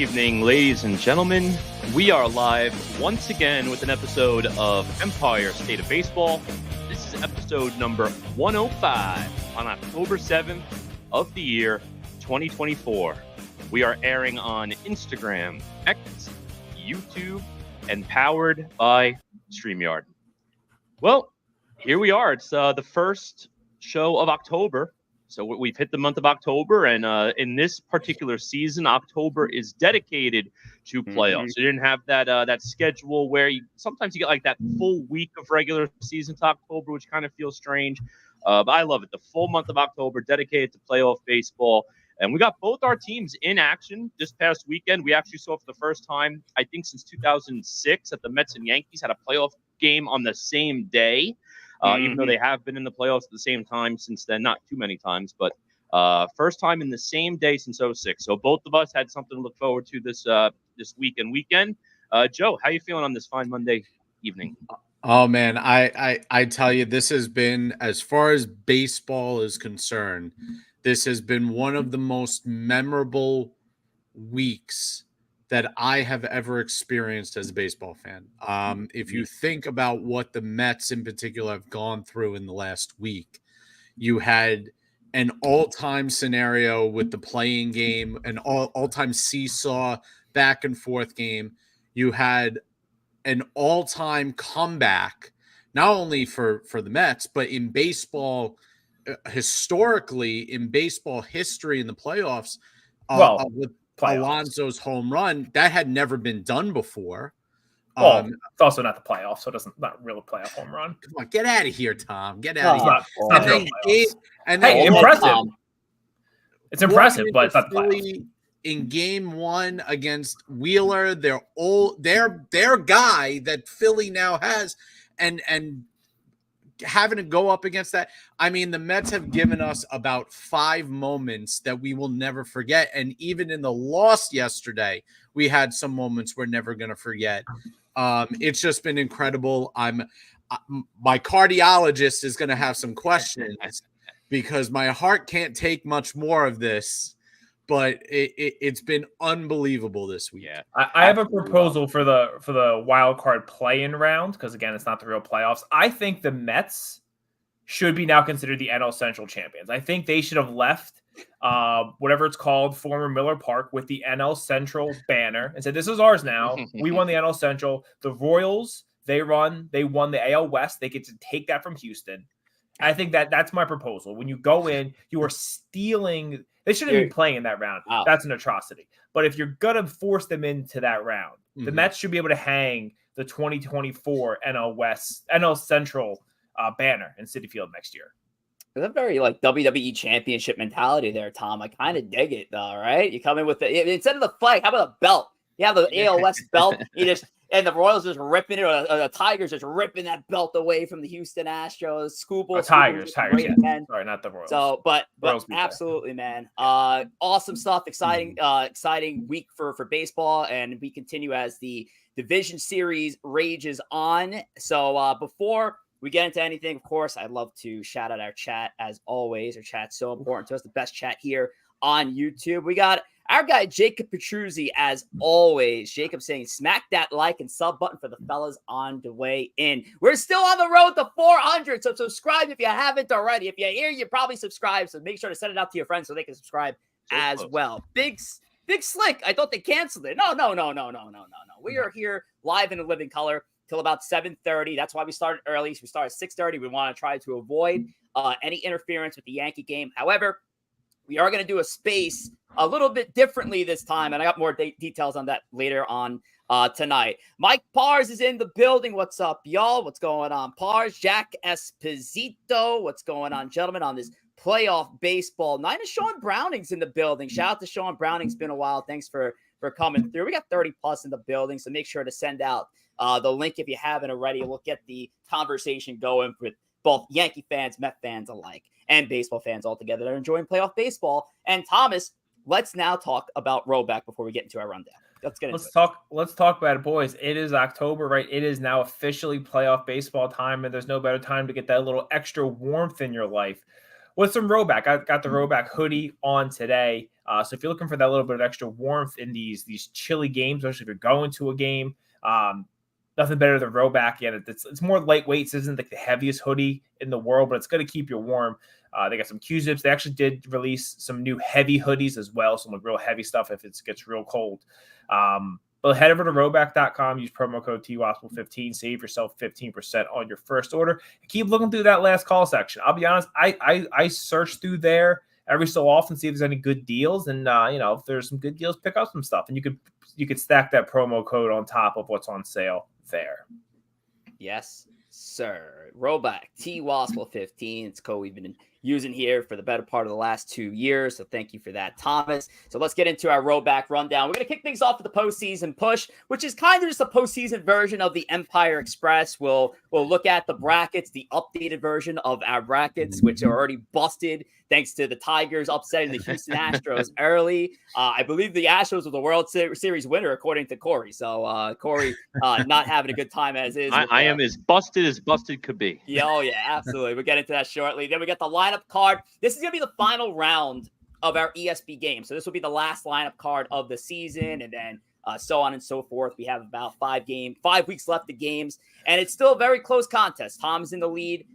evening, ladies and gentlemen. We are live once again with an episode of Empire State of Baseball. This is episode number 105 on October 7th of the year 2024. We are airing on Instagram, X, YouTube, and powered by StreamYard. Well, here we are. It's the first show of October. So we've hit the month of October, and in this particular season, October is dedicated to playoffs. You didn't have that schedule where sometimes you get like that full week of regular season to October, which kind of feels strange. But I love it. The full month of October dedicated to playoff baseball. And we got both our teams in action this past weekend. We actually saw for the first time, I think, since 2006 that the Mets and Yankees had a playoff game on the same day. Even though they have been in the playoffs at the same time since then, not too many times, but first time in the same day since 2006. So both of us had something to look forward to this weekend. Joe, how you feeling on this fine Monday evening? Oh man, I tell you, this has been, as far as baseball is concerned, this has been one of the most memorable weeks that I have ever experienced as a baseball fan. If you think about what the Mets in particular have gone through in the last week, you had an all-time scenario with the playing game, an all-time seesaw back and forth game. You had an all-time comeback, not only for the Mets, but in baseball, historically, in baseball history in the playoffs, with Alonso's home run, that had never been done before. Well, it's also not the playoffs, so it not really playoff home run. Come on, get out of here, Tom. Get out of here. Impressive. It's impressive, but it's not the playoffs. In game one against Wheeler, their guy that Philly now has, and having to go up against that. I mean, the Mets have given us about 5 moments that we will never forget. And even in the loss yesterday, we had some moments we're never going to forget. It's just been incredible. My cardiologist is going to have some questions because my heart can't take much more of this, but it's been unbelievable this week. Yeah. I have a proposal for the wild card play-in round, because again, it's not the real playoffs. I think the Mets should be now considered the NL Central champions. I think they should have left whatever it's called, former Miller Park, with the NL Central banner and said, "This is ours now. We won the NL Central." The Royals, they won the AL West. They get to take that from Houston. I think that's my proposal. When you go in, you are stealing. They shouldn't be playing in that round. Wow. That's an atrocity. But if you're going to force them into that round, the Mets should be able to hang the 2024 NL Central banner in Citi Field next year. It's a very WWE championship mentality there, Tom. I kind of dig it, though, right? You come in with instead of the flag, how about a belt? You have the AL West belt. And the Royals just ripping it, or the Tigers just ripping that belt away from the Houston Astros. Tigers, yeah. Sorry, not the Royals. So, but absolutely, man. Awesome stuff. Exciting week for baseball, and we continue as the division series rages on. So, before we get into anything, of course, I'd love to shout out our chat as always. Our chat's so important to us. The best chat here on YouTube. We got our guy, Jacob Petruzzi, as always. Jacob saying, smack that like and sub button for the fellas on the way in. We're still on the road to 400, so subscribe if you haven't already. If you're here, you probably subscribe, so make sure to send it out to your friends so they can subscribe as well. Big Slick, I thought they canceled it. No. We are here live in a living color till about 7:30. That's why we started early. So we started at 6:30. We want to try to avoid any interference with the Yankee game. However, we are going to do a space a little bit differently this time, and I got more details on that later on tonight. Mike Pars is in the building. What's up, y'all? What's going on, Pars? Jack Esposito. What's going on, gentlemen, on this playoff baseball night? And Sean Browning's in the building. Shout out to Sean Browning. It's been a while. Thanks for coming through. We got 30 plus in the building, so make sure to send out the link if you haven't already. We'll get the conversation going with both Yankee fans, Met fans alike, and baseball fans altogether that are enjoying playoff baseball. And Thomas, let's now talk about Roback before we get into our rundown. Let's talk about it, boys. It is October, right? It is now officially playoff baseball time, and there's no better time to get that little extra warmth in your life with some Roback. I got the Roback hoodie on today. So if you're looking for that little bit of extra warmth in these chilly games, especially if you're going to a game, nothing better than Rowback. Yeah, it's more lightweight. It isn't like the heaviest hoodie in the world, but it's going to keep you warm. They got some Q-zips. They actually did release some new heavy hoodies as well, some like real heavy stuff if it gets real cold. But head over to rowback.com, use promo code TWASPL15, save yourself 15% on your first order. Keep looking through that last call section. I'll be honest, I search through there every so often, see if there's any good deals, and if there's some good deals, pick up some stuff, and you could stack that promo code on top of what's on sale there. Yes, sir. Rowback TWASPL15. It's code we've been using here for the better part of the last 2 years. So thank you for that, Thomas. So let's get into our Rowback rundown. We're going to kick things off with the postseason push, which is kind of just a postseason version of the Empire Express. We'll look at the brackets, the updated version of our brackets, which are already busted thanks to the Tigers upsetting the Houston Astros early. I believe the Astros were the World Series winner, according to Corey. So Corey not having a good time as is. I am as busted could be. Yeah, oh yeah, absolutely. We'll get into that shortly. Then we got the lineup card. This is going to be the final round of our ESB game. So this will be the last lineup card of the season, and then so on and so forth. We have about 5 weeks left of games, and it's still a very close contest. Tom's in the lead,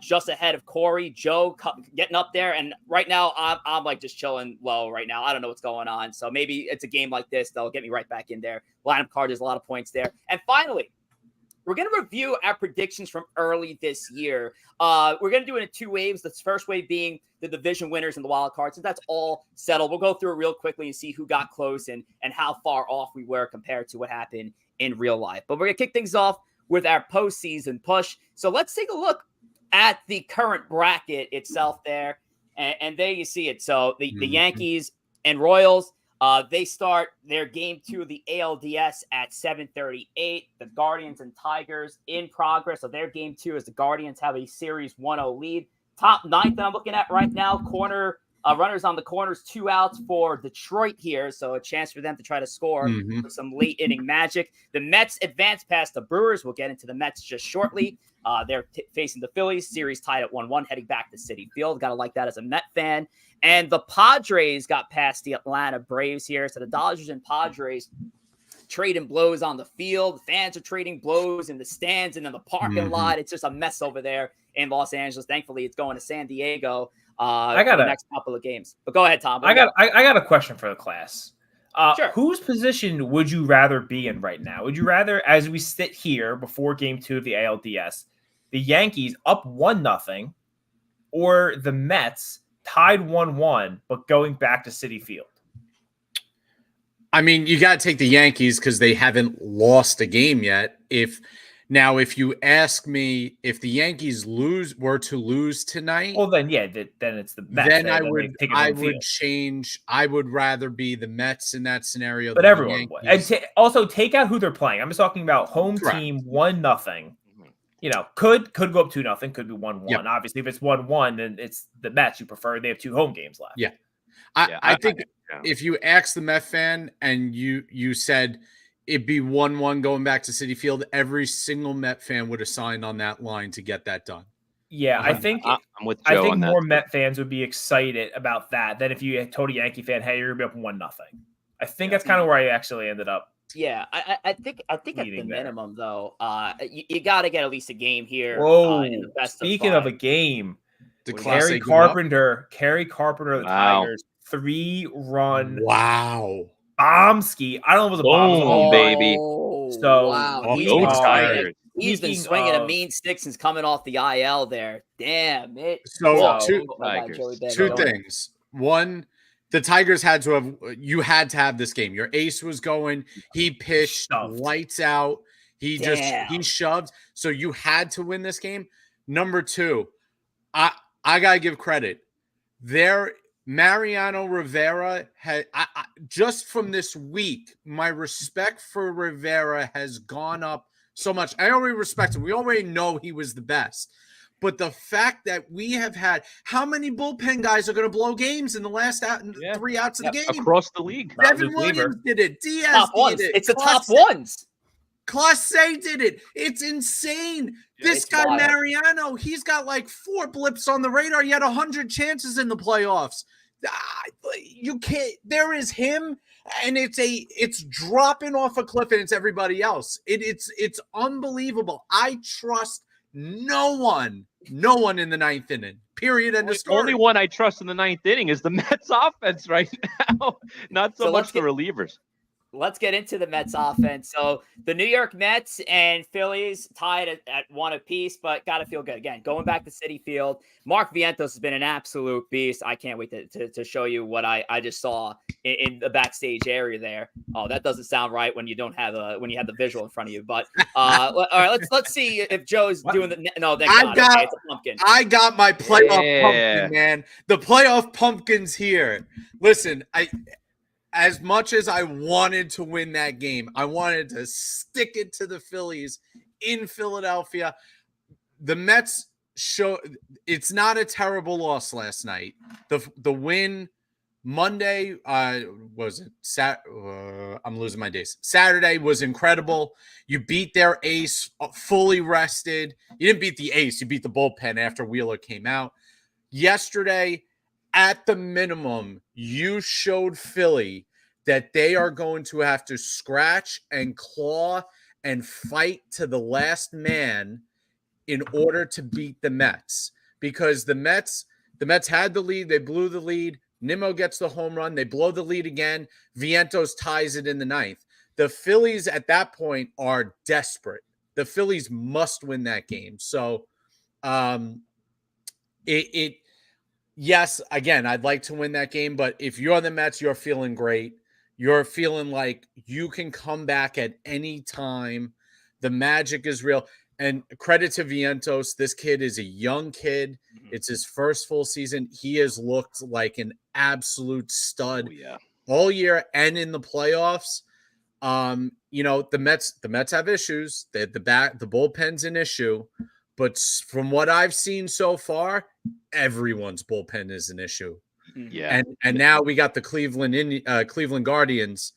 just ahead of Corey. Joe getting up there, and right now I'm like just chilling low right now. I don't know what's going on, so maybe it's a game like this that'll get me right back in there. Lineup card, there's a lot of points there. And finally, we're going to review our predictions from early this year. We're going to do it in 2 waves. The first wave being the division winners and the wild cards. So that's all settled. We'll go through it real quickly and see who got close and how far off we were compared to what happened in real life. But we're going to kick things off with our postseason push. So let's take a look at the current bracket itself there. And there you see it. So the Yankees and Royals, they start their game 2 of the ALDS at 7:38. The Guardians and Tigers in progress. So their game 2 is the Guardians have a series 1-0 lead. Top 9th that I'm looking at right now. Corner runners on the corners, 2 outs for Detroit here. So a chance for them to try to score with some late inning magic. The Mets advance past the Brewers. We'll get into the Mets just shortly. They're facing the Phillies. Series tied at 1-1, heading back to Citi Field. Got to like that as a Met fan. And the Padres got past the Atlanta Braves here. So the Dodgers and Padres trading blows on the field. The fans are trading blows in the stands and in the parking lot. It's just a mess over there in Los Angeles. Thankfully, it's going to San Diego for the next couple of games. But go ahead, Tom. I got a question for the class. Sure. Whose position would you rather be in right now? Would you rather, as we sit here before game 2 of the ALDS, the Yankees up 1-0 or the Mets tied 1-1, but going back to Citi Field? I mean, you got to take the Yankees because they haven't lost a game yet. If you ask me if the Yankees were to lose tonight, well, then it's the Mets. Then I would change. I would rather be the Mets in that scenario. But everyone would. And also take out who they're playing. I'm just talking about home team 1-0. Could go up 2-0, could be 1-1. Yep. Obviously, if it's 1-1, then it's the Mets you prefer. They have 2 home games left. Yeah. I think if you ask the Met fan and you said it'd be 1-1 going back to Citi Field, every single Met fan would have signed on that line to get that done. Yeah, I think I'm with Joe. I think on more that. Met fans would be excited about that than if you told a Yankee fan, "Hey, you're gonna be up 1-0." I think that's kind of where I actually ended up. Yeah, I think at the minimum though, you got to get at least a game here. Whoa! In the best Speaking of a game, Kerry Carpenter of the Tigers, 3-run bomb ski. I don't know if it was a bomb, baby. So wow, he's been swinging a mean stick since coming off the IL there. Damn it. So two things. One, the Tigers had to have this game. Your ace was going. He pitched lights out. He shoved. So you had to win this game. Number 2, I gotta give credit. Mariano Rivera had just from this week. My respect for Rivera has gone up so much. I already respect him. We already know he was the best. But the fact that we have had how many bullpen guys are going to blow games in the last 3 outs of the game across the league? Devin Williams did it. Diaz did it. It's the top ones. Clase did it. It's insane. This guy wild. Mariano, he's got like 4 blips on the radar. He had 100 chances in the playoffs. You can't. There is him, and it's dropping off a cliff, and it's everybody else. It's unbelievable. I trust no one in the ninth inning. Period. And the only one I trust in the ninth inning is the Mets offense right now. Not so much the relievers. Let's get into the Mets offense. So the New York Mets and Phillies tied at 1 apiece, but got to feel good. Again, going back to Citi Field, Mark Vientos has been an absolute beast. I can't wait to show you what I just saw in the backstage area there. Oh, that doesn't sound right when you don't have when you have the visual in front of you. But all right, let's see if Joe's doing the no. Thank God. Okay, it's a pumpkin. I got my playoff pumpkin, man. The playoff pumpkin's here. Listen, as much as I wanted to win that game, I wanted to stick it to the Phillies in Philadelphia. The Mets show it's not a terrible loss last night. The win Monday was it I'm losing my days. Saturday was incredible. You beat their ace fully rested. You didn't beat the ace, you beat the bullpen after Wheeler came out. Yesterday, at the minimum, you showed Philly that they are going to have to scratch and claw and fight to the last man in order to beat the Mets. Because the Mets had the lead, they blew the lead. Nimmo gets the home run, they blow the lead again. Vientos ties it in the ninth. The Phillies at that point are desperate. The Phillies must win that game. So, yes, again, I'd like to win that game, but if you're the Mets, you're feeling great. You're feeling like you can come back at any time. The magic is real. And credit to Vientos. This kid is a young kid. It's his first full season. He has looked like an absolute stud all year and in the playoffs. The Mets have issues. The bullpen's an issue. But from what I've seen so far, everyone's bullpen is an issue. Yeah. And now we got the Cleveland Guardians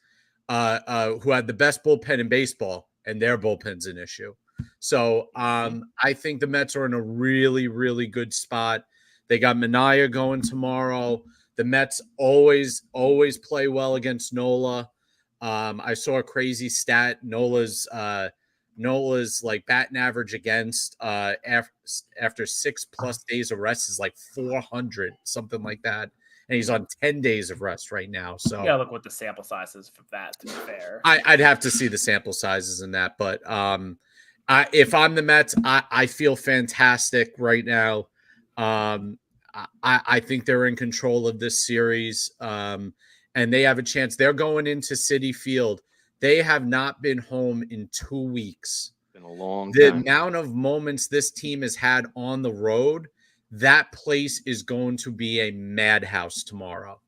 who had the best bullpen in baseball, and their bullpen's an issue. So I think the Mets are in a really, really good spot. They got Minaya going tomorrow. The Mets always play well against Nola. I saw a crazy stat. Nola's like batting average against after 6+ days of rest is like 400, something like that. And he's on 10 days of rest right now. So yeah, look what the sample size is for that, to be fair. I'd have to see the sample sizes in that. But if I'm the Mets, I feel fantastic right now. I think they're in control of this series. And they have a chance. They're going into Citi Field. They have not been home in 2 weeks. Been a long time. The amount of moments this team has had on the road, that place is going to be a madhouse tomorrow.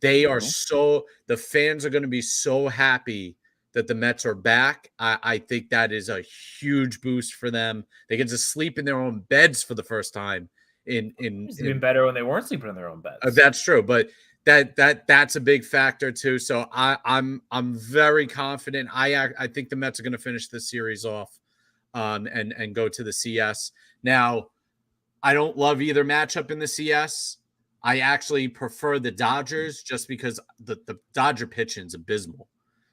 They are the fans are going to be so happy that the Mets are back. I think that is a huge boost for them. They get to sleep in their own beds for the first time. It's been better when they weren't sleeping in their own beds. That's true, but that's a big factor too. So I'm very confident. I think the Mets are going to finish this series off, and go to the CS. Now, I don't love either matchup in the CS. I actually prefer the Dodgers just because the Dodger pitching is abysmal.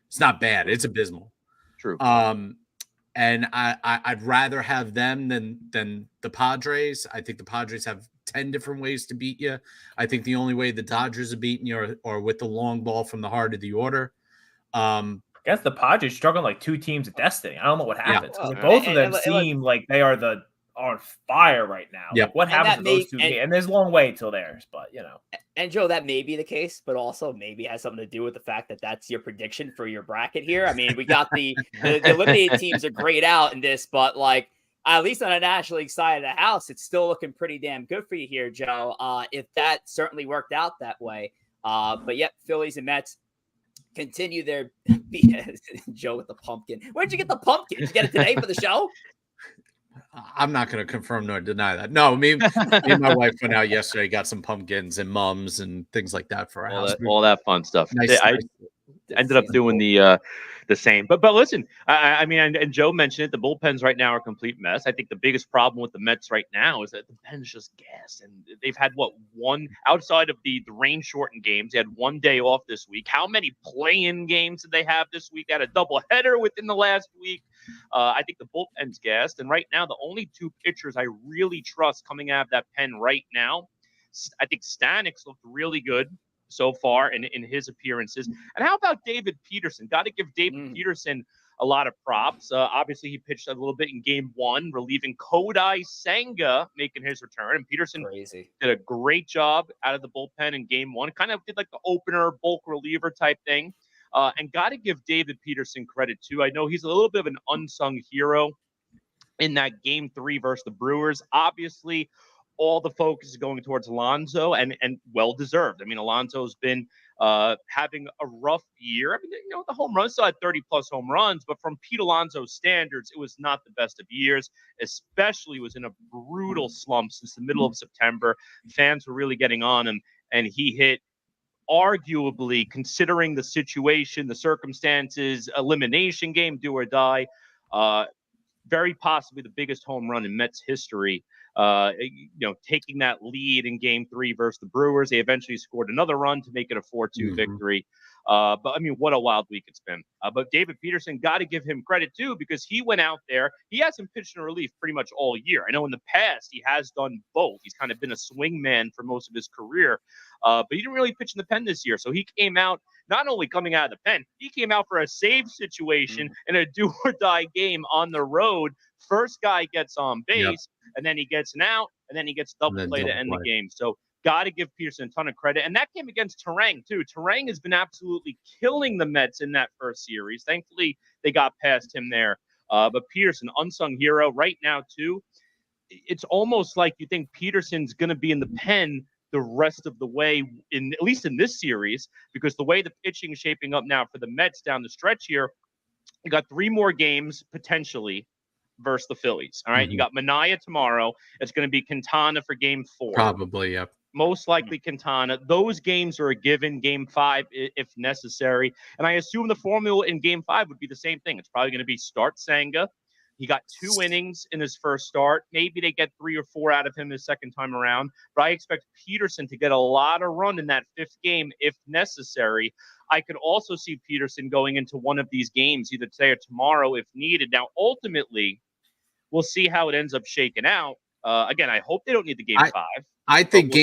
It's not bad. It's abysmal. True. And I'd rather have them than the Padres. I think the Padres have 10 different ways to beat you. I think the only way the Dodgers are beating you are with the long ball from the heart of the order. I guess the Padres struggling like two teams of destiny. I don't know what happens. Yeah. Both of them seem like they are on fire right now. Yeah. Like what happens to those two games? And there's a long way till theirs, but And Joe, that may be the case, but also maybe has something to do with the fact that that's your prediction for your bracket here. I mean, we got the eliminated teams are grayed out in this, but like at least on a National League side of the house, it's still looking pretty damn good for you here, Joe. If that certainly worked out that way. But yep, Phillies and Mets continue their BS. Joe with the pumpkin. Where'd you get the pumpkin? Did you get it today for the show? I'm not going to confirm nor deny that. No, me and my wife went out yesterday, got some pumpkins and mums and things like that for our house. All that fun stuff. Nice. I ended up doing the the same. But listen, I mean, and Joe mentioned it. The bullpens right now are a complete mess. I think the biggest problem with the Mets right now is that the pen's just gassed, and they've had one outside of the rain shortened games. They had one day off this week. How many play-in games did they have this week? They had a doubleheader within the last week. I think the bullpen's gassed, and right now the only two pitchers I really trust coming out of that pen right now, I think Stanix looked really good so far in his appearances. And how about David Peterson? Got to give David Peterson a lot of props. Obviously, he pitched a little bit in game one, relieving Kodai Senga, making his return. And Peterson did a great job out of the bullpen in game one. Kind of did like the opener, bulk reliever type thing. And got to give David Peterson credit, too. I know he's a little bit of an unsung hero in that game 3 versus the Brewers. Obviously, all the focus is going towards Alonso, and well-deserved. I mean, Alonso's been having a rough year. I mean, the home runs still had 30-plus home runs, but from Pete Alonso's standards, it was not the best of years, especially was in a brutal slump since the middle of September. Fans were really getting on him, and he hit, arguably, considering the situation, the circumstances, elimination game, do or die, very possibly the biggest home run in Mets history. Taking that lead in game 3 versus the Brewers. They eventually scored another run to make it a 4-2 victory. But I mean, what a wild week it's been. But David Peterson, got to give him credit too, because he went out there. He hasn't pitched in relief pretty much all year. I know in the past he has done both. He's kind of been a swing man for most of his career. But he didn't really pitch in the pen this year. So he came out, not only coming out of the pen, he came out for a save situation in a do or die game on the road. First guy gets on base, and then he gets an out, and then he gets double play to end the game. So got to give Peterson a ton of credit. And that came against Terang, too. Terang has been absolutely killing the Mets in that first series. Thankfully, they got past him there. But Peterson, unsung hero right now, too. It's almost like you think Peterson's going to be in the pen the rest of the way, at least in this series, because the way the pitching is shaping up now for the Mets down the stretch here, you got 3 more games potentially versus the Phillies. All right. You got Manaea tomorrow. It's going to be Quintana for game 4. Probably, yep. Most likely Quintana. Those games are a given. Game 5, if necessary. And I assume the formula in game 5 would be the same thing. It's probably going to be start Senga. He got 2 innings in his first start. Maybe they get 3 or 4 out of him his second time around. But I expect Peterson to get a lot of run in that 5th game if necessary. I could also see Peterson going into one of these games either today or tomorrow if needed. Now, ultimately, we'll see how it ends up shaking out. Again, I hope they don't need the game 5. I think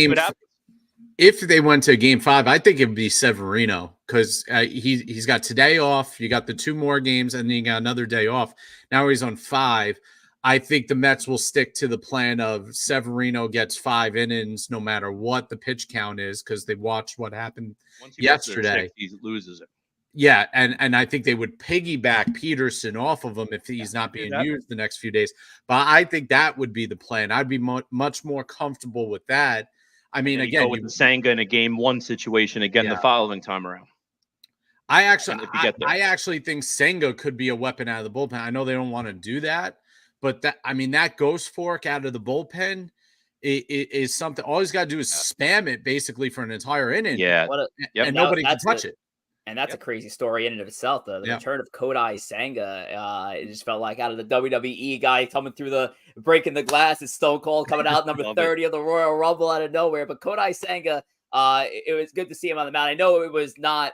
if they went to game 5, I think it would be Severino, because he's got today off. You got the 2 more games, and then you got another day off. Now he's on 5. I think the Mets will stick to the plan of Severino gets 5 innings no matter what the pitch count is, because they watched what happened yesterday. He loses it. Yeah, and I think they would piggyback Peterson off of him if he's not being used the next few days. But I think that would be the plan. I'd be much more comfortable with that. I mean, again, with the Senga in a game 1 situation again the following time around. I actually think Senga could be a weapon out of the bullpen. I know they don't want to do that, but that ghost fork out of the bullpen is something. All he's got to do is spam it basically for an entire inning. Yeah, and nobody can touch it. And that's a crazy story in and of itself. The return of Kodai Senga, it just felt like out of the WWE guy coming through breaking the glass. It's Stone Cold coming out number 30 of the Royal Rumble out of nowhere. But Kodai Senga, it was good to see him on the mound. I know it was not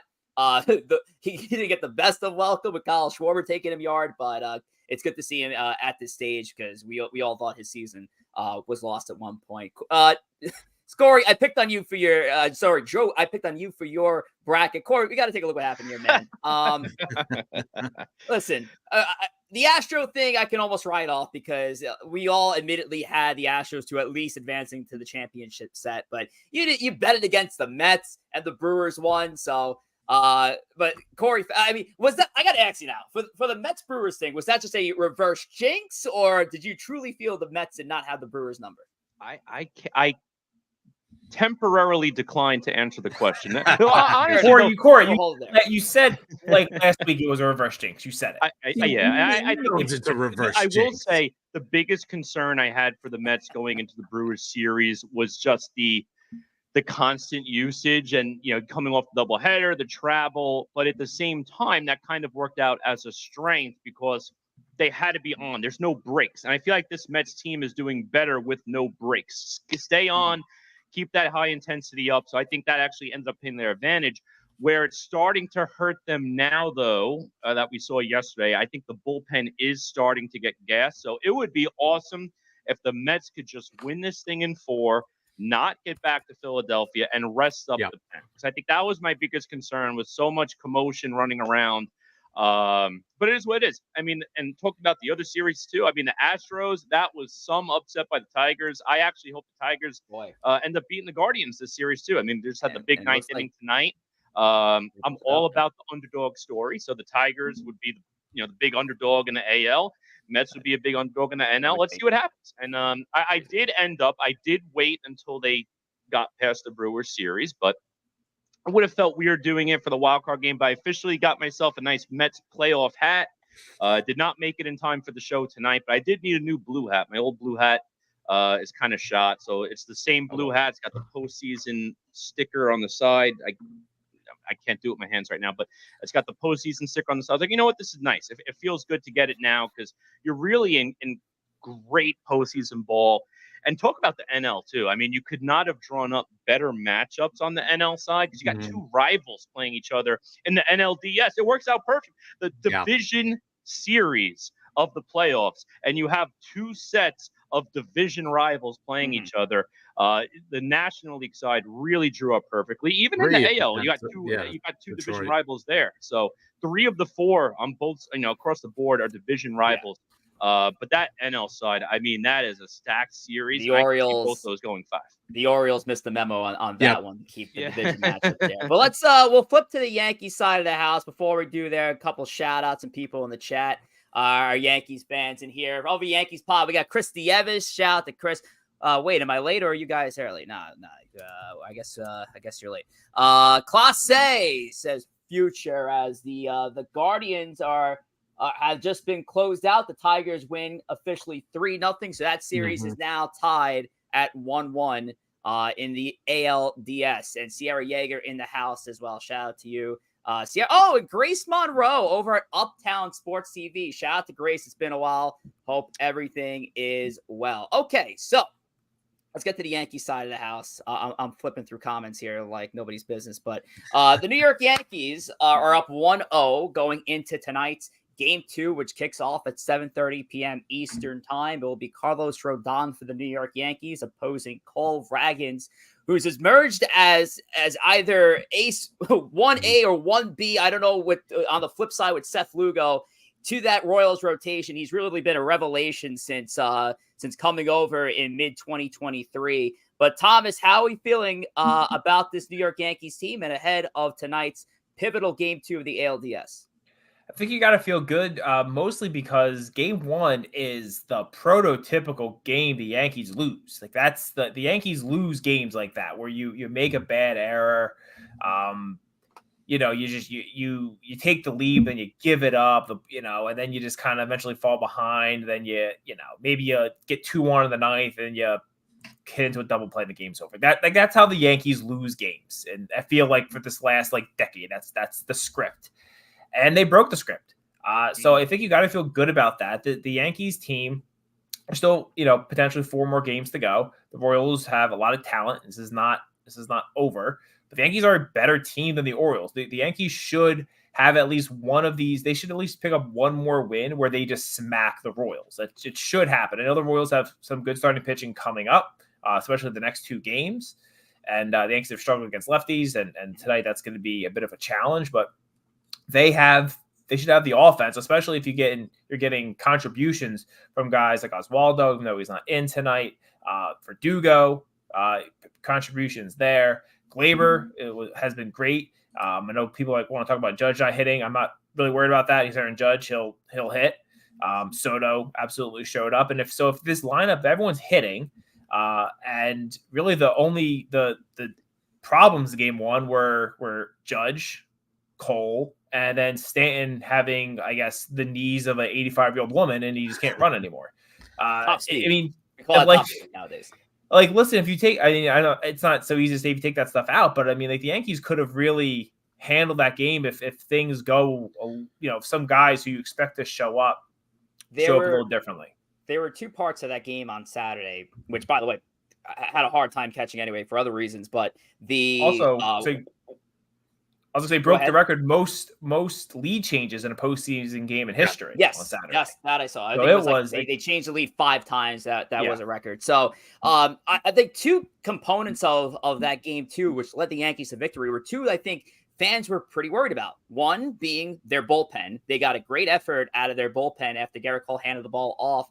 he didn't get the best of welcome with Kyle Schwarber taking him yard, but it's good to see him at this stage, because we all thought his season was lost at one point. Corey, I picked on you for your Joe, I picked on you for your bracket. Corey, we got to take a look what happened here, man. Listen, the Astro thing I can almost write off, because we all admittedly had the Astros to at least advancing to the championship set, but you bet it against the Mets, and the Brewers won. So, but Corey, I mean, was that, I got to ask you now, for the Mets Brewers thing, was that just a reverse jinx, or did you truly feel the Mets did not have the Brewers number? I temporarily declined to answer the question. Corey, you said like last week it was a reverse jinx. You said it. I think it's a reverse jinx. I will say the biggest concern I had for the Mets going into the Brewers series was just the the constant usage and, coming off the doubleheader, the travel. But at the same time, that kind of worked out as a strength because they had to be on. There's no breaks. And I feel like this Mets team is doing better with no breaks. Stay on, keep that high intensity up. So I think that actually ends up being their advantage. Where it's starting to hurt them now, though, that we saw yesterday, I think the bullpen is starting to get gas. So it would be awesome if the Mets could just win this thing in 4, not get back to Philadelphia, and rest up the pen. Because I think that was my biggest concern with so much commotion running around. But it is what it is. I mean, and talk about the other series too. I mean, the Astros, that was some upset by the Tigers. I actually hope the Tigers end up beating the Guardians this series too. I mean, they just had the big ninth inning tonight. I'm all about the underdog story. So the Tigers would be the big underdog in the AL. Mets would be a big underdog in the NL. Let's see what happens. And I did wait until they got past the Brewers series, but I would have felt weird doing it for the wild card game. But I officially got myself a nice Mets playoff hat. Did not make it in time for the show tonight, but I did need a new blue hat. My old blue hat is kind of shot, so it's the same blue hat. It's got the postseason sticker on the side. I can't do it with my hands right now, but it's got the postseason sticker on the side. I was like, you know what? This is nice. It feels good to get it now because you're really in great postseason ball. And talk about the NL, too. I mean, you could not have drawn up better matchups on the NL side because you got two rivals playing each other in the NLDS. It works out perfect. The division series of the playoffs, and you have two sets of division rivals playing each other. The National League side really drew up perfectly. Even in the AL, you got two division rivals there. So 3 of the 4 on both, across the board are division rivals. But that NL side, I mean, that is a stacked series. The Orioles, I both those going 5. The Orioles missed the memo on that one to keep the division matchup there. But let's we'll flip to the Yankees side of the house. Before we do there, a couple shout outs and people in the chat. Our Yankees fans in here. Over Yankees pod, we got Chris Dievis. Shout out to Chris. Wait, am I late or are you guys early? No. I guess you're late. Classe says future as the Guardians have just been closed out. The Tigers win officially 3-0. So that series is now tied at 1-1 in the ALDS. And Sierra Yeager in the house as well. Shout out to you. Sierra. Oh, and Grace Monroe over at Uptown Sports TV. Shout out to Grace. It's been a while. Hope everything is well. Okay, so let's get to the Yankee side of the house. I'm flipping through comments here like nobody's business. But the New York Yankees are up 1-0 going into tonight's Game 2, which kicks off at 7:30 p.m. Eastern Time. It will be Carlos Rodon for the New York Yankees opposing Cole Ragans, who's emerged as either ace 1A or 1B. I don't know on the flip side with Seth Lugo to that Royals rotation. He's really been a revelation since coming over in mid-2023. But Thomas, how are we feeling about this New York Yankees team and ahead of tonight's pivotal Game 2 of the ALDS? I think you got to feel good, mostly because Game 1 is the prototypical game the Yankees lose. Like that's the Yankees lose games like that where you make a bad error, you take the lead and you give it up, and then you just kind of eventually fall behind. Then maybe you get 2-1 in the 9th and you hit into a double play and the game's over. That's how the Yankees lose games, and I feel like for this last decade, that's the script. And they broke the script. So I think you got to feel good about that. The Yankees team are still, potentially 4 more games to go. The Royals have a lot of talent. This is not over. But the Yankees are a better team than the Orioles. The Yankees should have at least one of these. They should at least pick up one more win where they just smack the Royals. It should happen. I know the Royals have some good starting pitching coming up, especially the next 2 games. And the Yankees have struggled against lefties. And tonight that's going to be a bit of a challenge. But they should have the offense, especially if you're getting contributions from guys like Oswaldo, even though he's not in tonight. Verdugo, contributions there. Glaber has been great. I know people want to talk about Judge not hitting. I'm not really worried about that. He's Aaron Judge. He'll hit. Soto absolutely showed up. And if this lineup, everyone's hitting, and really the problems in Game 1 were Judge, Cole, and then Stanton having, I guess, the knees of an 85-year-old woman, and he just can't run anymore. Top speed. I mean, we call it top speed nowadays. like, listen, if you take, I mean, I know it's not so easy to say if you take that stuff out, but I mean, like the Yankees could have really handled that game if things go, if some guys who you expect to show up show up a little differently. There were two parts of that game on Saturday, which, by the way, I had a hard time catching anyway for other reasons. But I was gonna say broke the record most lead changes in a postseason game in history. Yes, on Saturday. Yes, that I saw. I so think it was they changed the lead 5 times. That was a record. So I think two components of that game too, which led the Yankees to victory, were two I think fans were pretty worried about. One being their bullpen. They got a great effort out of their bullpen after Garrett Cole handed the ball off.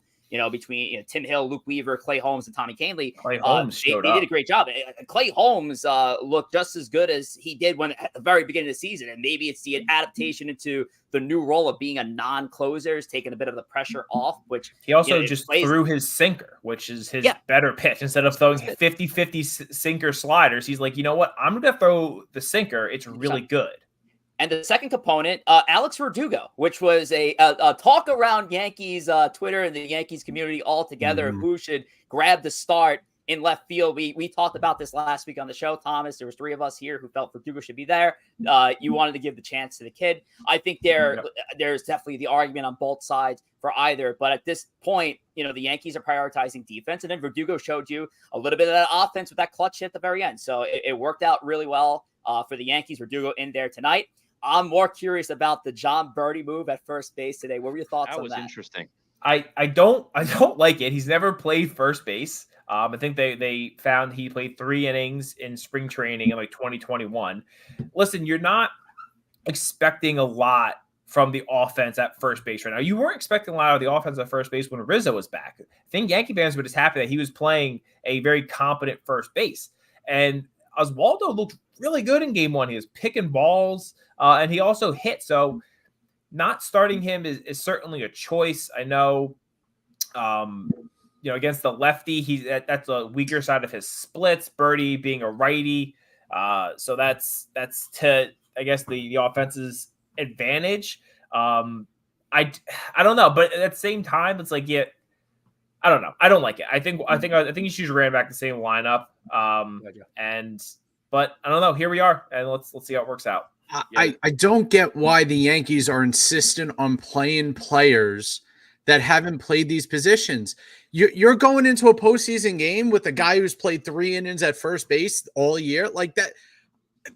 Between Tim Hill, Luke Weaver, Clay Holmes, and Tommy Kahnle. Clay Holmes they did a great job. Clay Holmes looked just as good as he did when at the very beginning of the season. And maybe it's the adaptation into the new role of being a non-closer, is taking a bit of the pressure off, which he also just threw his sinker, which is his better pitch. Instead of throwing 50-50 sinker sliders, he's like, you know what? I'm going to throw the sinker. It's really good. And the second component, Alex Verdugo, which was a talk around Yankees Twitter and the Yankees community altogether, who should grab the start in left field. We talked about this last week on the show, Thomas. There was 3 of us here who felt Verdugo should be there. You wanted to give the chance to the kid. I think there's definitely the argument on both sides for either. But at this point, the Yankees are prioritizing defense. And then Verdugo showed you a little bit of that offense with that clutch hit at the very end. So it worked out really well for the Yankees. Verdugo in there tonight. I'm more curious about the John Birdie move at first base today. What were your thoughts on that? That was interesting. I don't like it. He's never played first base. I think they found he played 3 innings in spring training in 2021. Listen, you're not expecting a lot from the offense at first base right now. You weren't expecting a lot of the offense at first base when Rizzo was back. I think Yankee fans were just happy that he was playing a very competent first base. And Oswaldo looked really good in game 1. He was picking balls. And he also hit. So not starting him is certainly a choice. I know, against the lefty, that's a weaker side of his splits. Birdie being a righty. So that's to, I guess, the offense's advantage. I don't know. But at the same time, it's like, I don't know. I don't like it. I think you should ran back the same lineup. But I don't know. Here we are. And let's see how it works out. I don't get why the Yankees are insistent on playing players that haven't played these positions. You're going into a postseason game with a guy who's played 3 innings at first base all year, like that.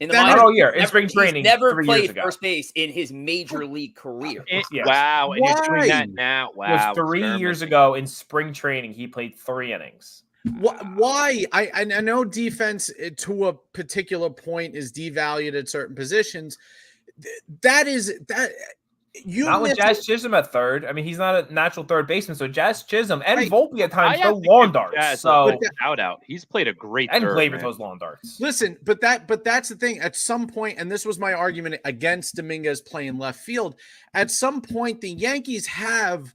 Not all year. In spring training, he's never played first base in his major league career. Wow, and he's doing that now. Wow, it was 3 years ago in spring training. He played 3 innings. Why? I know defense to a particular point is devalued at certain positions. Not with Jazz Chisholm at third. I mean, he's not a natural third baseman. So Jazz Chisholm and Volpe at times throw lawn darts. So shout out, he's played a great and third, Gleyber throws lawn darts. Listen, but that's the thing. At some point, and this was my argument against Dominguez playing left field. At some point, the Yankees have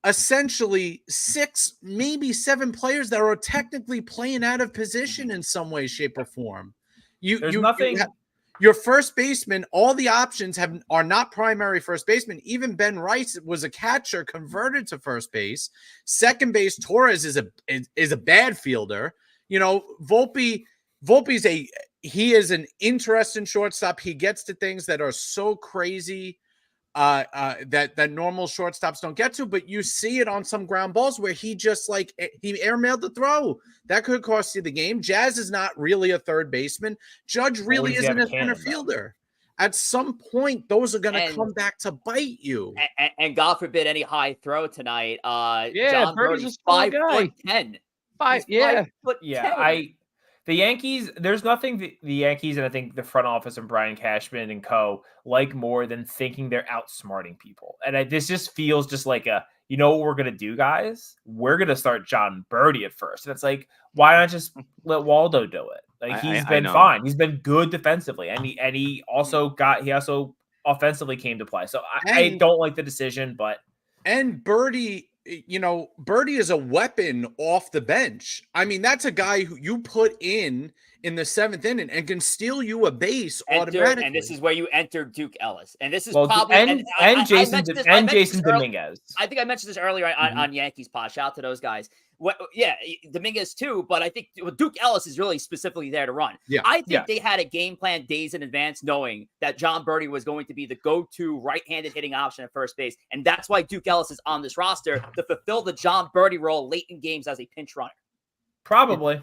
essentially 6, maybe 7 players that are technically playing out of position in some way, shape, or form. Your first baseman, all the options are not primary first baseman. Even Ben Rice was a catcher converted to first base. Second base, Torres is a bad fielder. Volpe's he is an interesting shortstop. He gets to things that are so crazy that normal shortstops don't get to, but you see it on some ground balls where he just he airmailed the throw. That could cost you the game. Jazz is not really a third baseman. Judge really isn't a center fielder. At some point, those are going to come back to bite you. And God forbid any high throw tonight. John Birdie's 5'10". 5'10". The Yankees, there's nothing the Yankees and I think the front office and Brian Cashman and co. like more than thinking they're outsmarting people. And this just feels just like you know what we're going to do, guys? We're going to start John Birdie at first. And it's like, why not just let Waldo do it? He's been fine. He's been good defensively. And he also offensively came to play. So I don't like the decision, but. And Birdie is a weapon off the bench. I mean, that's a guy who you put in the 7th inning and can steal you a base automatically. And this is where you enter Duke Ellis. And this is Jason Dominguez. I think I mentioned this earlier on Yankees Pod. Shout out to those guys. Dominguez too, but I think Duke Ellis is really specifically there to run. Yeah. I think they had a game plan days in advance, knowing that John Birdie was going to be the go-to right-handed hitting option at first base, and that's why Duke Ellis is on this roster to fulfill the John Birdie role late in games as a pinch runner. Probably.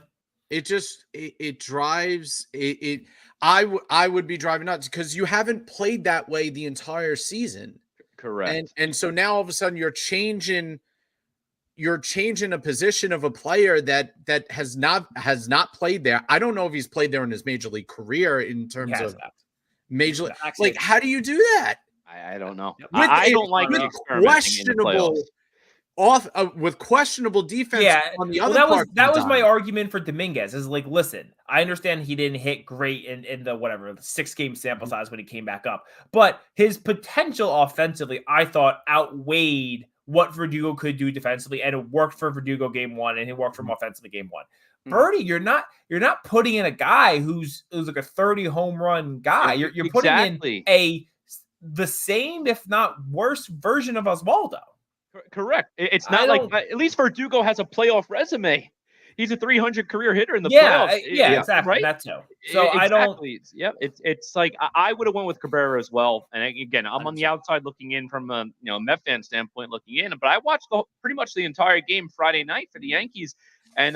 It drives it. I would be driving nuts because you haven't played that way the entire season. Correct. And so now all of a sudden you're changing a position of a player that has not played there. I don't know if he's played there in his major league career in terms of major league. Like, how do you do that? I don't know. With I don't like with questionable defense on the other part. That was my argument for Dominguez. Is like, listen, I understand he didn't hit great in the 6-game sample size when he came back up, but his potential offensively, I thought, outweighed what Verdugo could do defensively, and it worked for Verdugo game 1, and it worked for him offensively game 1. Birdie, you're not putting in a guy who's like a 30 home run guy. You're putting in the same, if not worse, version of Oswaldo. Correct. It's not like, at least Verdugo has a playoff resume. He's a 300 career hitter in the playoffs. Yeah, exactly. Right? That too. So exactly. I don't. Yep. It's like I would have went with Cabrera as well. And again, I'm on the outside looking in from a Met fan standpoint looking in. But I watched pretty much the entire game Friday night for the Yankees. And,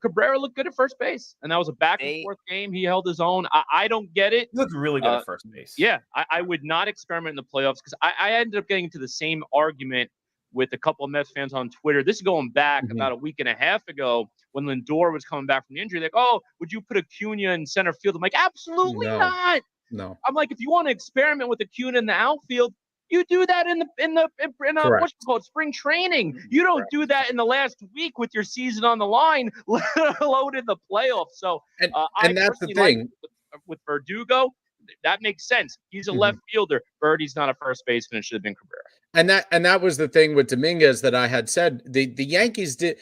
Cabrera looked good at first base. And that was a back and forth game. He held his own. I don't get it. He looked really good at first base. Yeah, I would not experiment in the playoffs because I ended up getting into the same argument with a couple of Mets fans on Twitter. This is going back about a week and a half ago when Lindor was coming back from the injury. Like, oh, would you put Acuna in center field? I'm like, absolutely not. No. I'm like, if you want to experiment with Acuna in the outfield, you do that in what's called spring training. You don't do that in the last week with your season on the line, let alone in the playoffs. So, and that's the thing with Verdugo. That makes sense. He's a left fielder. Birdie's not a first baseman. It should have been Cabrera. And that was the thing with Dominguez that I had said. The Yankees did.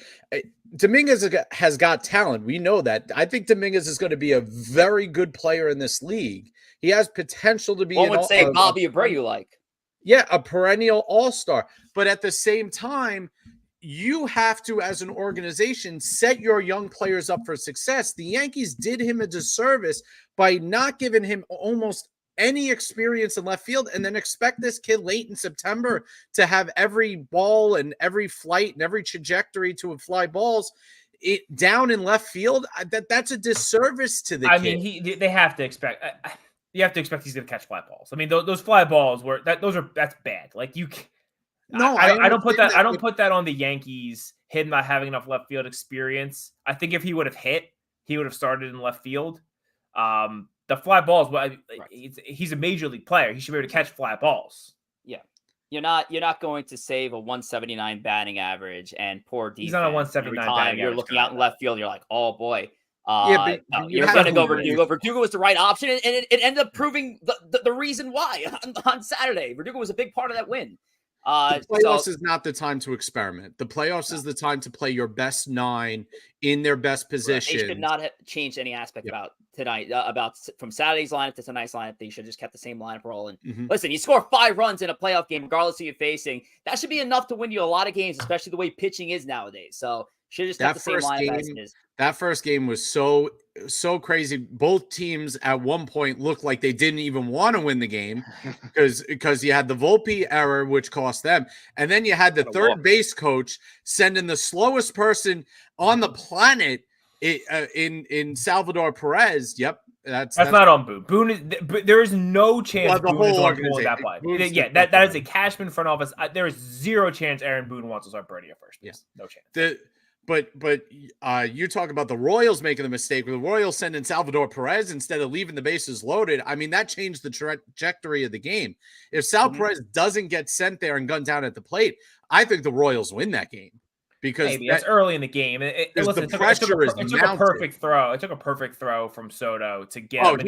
Dominguez has got talent. We know that. I think Dominguez is going to be a very good player in this league. He has potential to be. One would say Bobby Abreu like. Yeah, a perennial all-star. But at the same time, you have to, as an organization, set your young players up for success. The Yankees did him a disservice by not giving him almost any experience in left field and then expect this kid late in September to have every ball and every flight and every trajectory to fly balls down in left field. That's a disservice to the kid. I mean, they have to expect you have to expect he's going to catch fly balls. I mean, those fly balls that's bad. Like you. No, I don't put that. I don't put that on the Yankees. Him not having enough left field experience. I think if he would have hit, he would have started in left field. The fly balls. Well, he's a major league player. He should be able to catch fly balls. Yeah, you're not going to save a 179 batting average and poor defense. He's not a 179 batting. You're looking out in left field. You're like, oh boy. But you're going to go Verdugo. Verdugo was the right option, and it ended up proving the reason why on Saturday. Verdugo was a big part of that win. The playoffs is not the time to experiment. The playoffs is the time to play your best 9 in their best position. They should not have changed any aspect about tonight, about from Saturday's lineup to tonight's lineup. They should have just kept the same lineup rolling. Listen, you score 5 runs in a playoff game, regardless of who you're facing. That should be enough to win you a lot of games, especially the way pitching is nowadays. So should have just kept the same lineup as it is. That first game was so crazy. Both teams at one point looked like they didn't even want to win the game because you had the Volpe error, which cost them. And then you had the third base coach sending the slowest person on the planet in Salvador Perez. Yep. That's not on Boone. There is no chance Boone is on that play. Yeah, that is a Cashman front office. There is zero chance Aaron Boone wants to start Birdie at first base. No chance. But you talk about the Royals making the mistake with the Royals sending Salvador Perez instead of leaving the bases loaded. I mean, that changed the trajectory of the game. If Sal Perez doesn't get sent there and gunned down at the plate, I think the Royals win that game because that's early in the game. It took a perfect throw. It took a perfect throw from Soto to get him.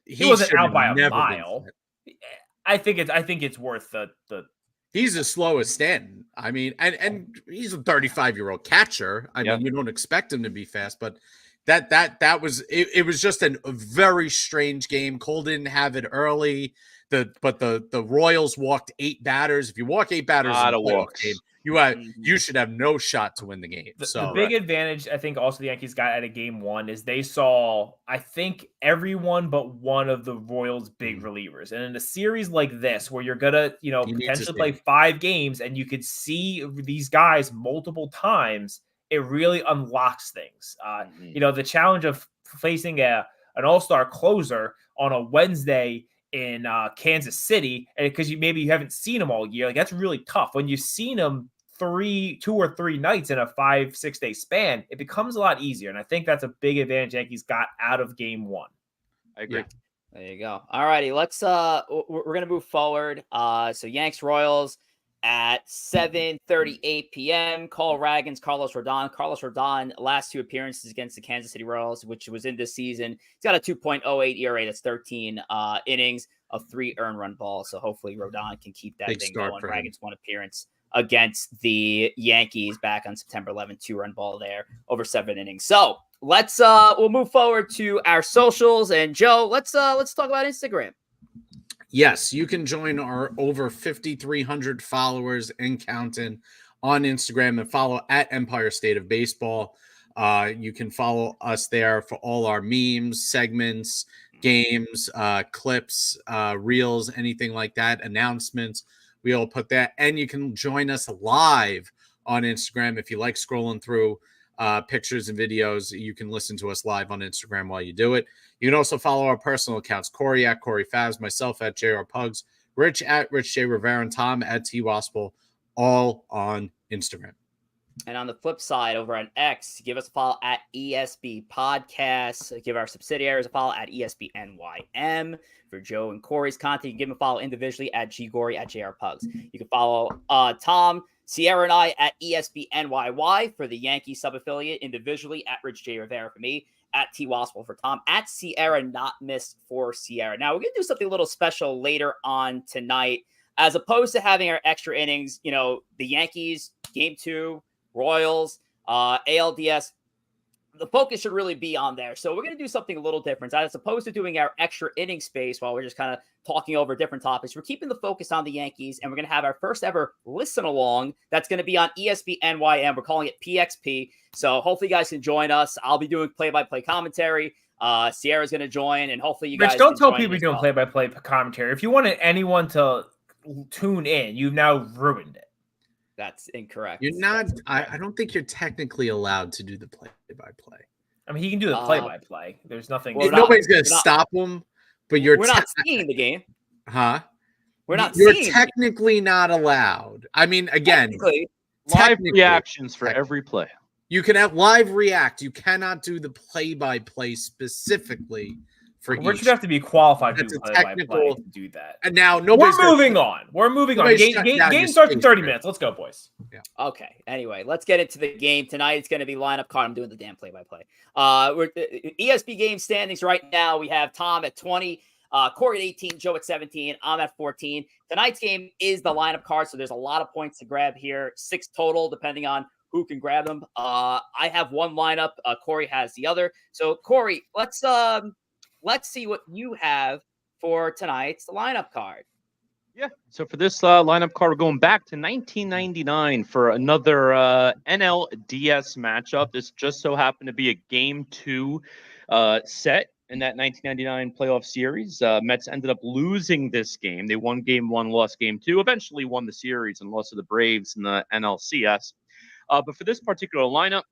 He wasn't out by a mile. I think it's worth the. He's as slow as Stanton. I mean, and he's a 35-year-old catcher. I mean, you don't expect him to be fast, but that was it was just a very strange game. Cole didn't have it early. But the Royals walked 8 batters. If you walk 8 batters in a playoff game, You should have no shot to win the game. The big advantage I think also the Yankees got out of game one is they saw, I think, everyone but one of the Royals' big relievers. And in a series like this, where you're gonna, potentially play 5 games and you could see these guys multiple times, it really unlocks things. The challenge of facing an all-star closer on a Wednesday in Kansas City, and because you haven't seen him all year, like that's really tough. When you've seen him 2 or 3 nights in a 5-6 day span, it becomes a lot easier. And I think that's a big advantage Yankees got out of game one. I agree. Yeah. There you go. All righty. Let's we're gonna move forward. So Yanks Royals at 7:38 p.m. Carlos Rodon. Carlos Rodon, last 2 appearances against the Kansas City Royals, which was in this season. He's got a 2.08 ERA. That's 13 innings of 3 earned run balls. So hopefully Rodon can keep that thing going. Ragan's 1 appearance against the Yankees back on September 11th, 2-run ball there over 7 innings. So let's we'll move forward to our socials. And Joe, let's talk about Instagram. Yes, you can join our over 5,300 followers and counting on Instagram and follow at Empire State of Baseball. You can follow us there for all our memes, segments, games, clips, reels, anything like that, announcements. We all put that. And you can join us live on Instagram. If you like scrolling through pictures and videos, you can listen to us live on Instagram while you do it. You can also follow our personal accounts, Corey at Corey Favs, myself at JR Pugs, Rich at Rich J. Rivera, and Tom at T Wospil, all on Instagram. And on the flip side, over on X, give us a follow at ESB Podcasts. Give our subsidiaries a follow at ESB NYM. For Joe and Corey's content, you can give them a follow individually at GGory at JR Pugs. You can follow Tom, Sierra, and I at ESB NYY for the Yankee sub-affiliate, individually at Rich J. Rivera for me, at T Wospil for Tom, at Sierra Not Missed for Sierra. Now, we're going to do something a little special later on tonight. As opposed to having our extra innings, the Yankees, Game 2, Royals, ALDS, the focus should really be on there. So we're going to do something a little different. As opposed to doing our extra inning space while we're just kind of talking over different topics, we're keeping the focus on the Yankees, and we're going to have our first ever listen along. That's going to be on ESB NYM. We're calling it PXP. So hopefully you guys can join us. I'll be doing play-by-play commentary. Sierra's going to join, and hopefully you guys Rich, don't tell join people you're doing play-by-play commentary. If you wanted anyone to tune in, you've now ruined it. That's incorrect. You're not. I don't think you're technically allowed to do the play-by-play. I mean, he can do the play-by-play. There's nothing. Nobody's going to stop him. But we're not seeing the game, huh? We're not. You're technically not allowed. I mean, again, live reactions for every play. You can have live react. You cannot do the play-by-play specifically. We're should have to be qualified to do play-by-play to do that. And now we're moving on. We're moving on. Game starts in 30 minutes. Let's go, boys. Yeah. Okay. Anyway, let's get into the game tonight. It's going to be lineup card. I'm doing the damn play-by-play. We're ESB game standings right now. We have Tom at 20, Corey at 18, Joe at 17. I'm at 14. Tonight's game is the lineup card, so there's a lot of points to grab here. 6 total, depending on who can grab them. I have one lineup. Corey has the other. So Corey, let's see what you have for tonight's lineup card. Yeah. So for this lineup card, we're going back to 1999 for another NLDS matchup. This just so happened to be a Game 2 set in that 1999 playoff series. Mets ended up losing this game. They won Game 1, lost Game 2, eventually won the series and lost to the Braves in the NLCS. But for this particular lineup,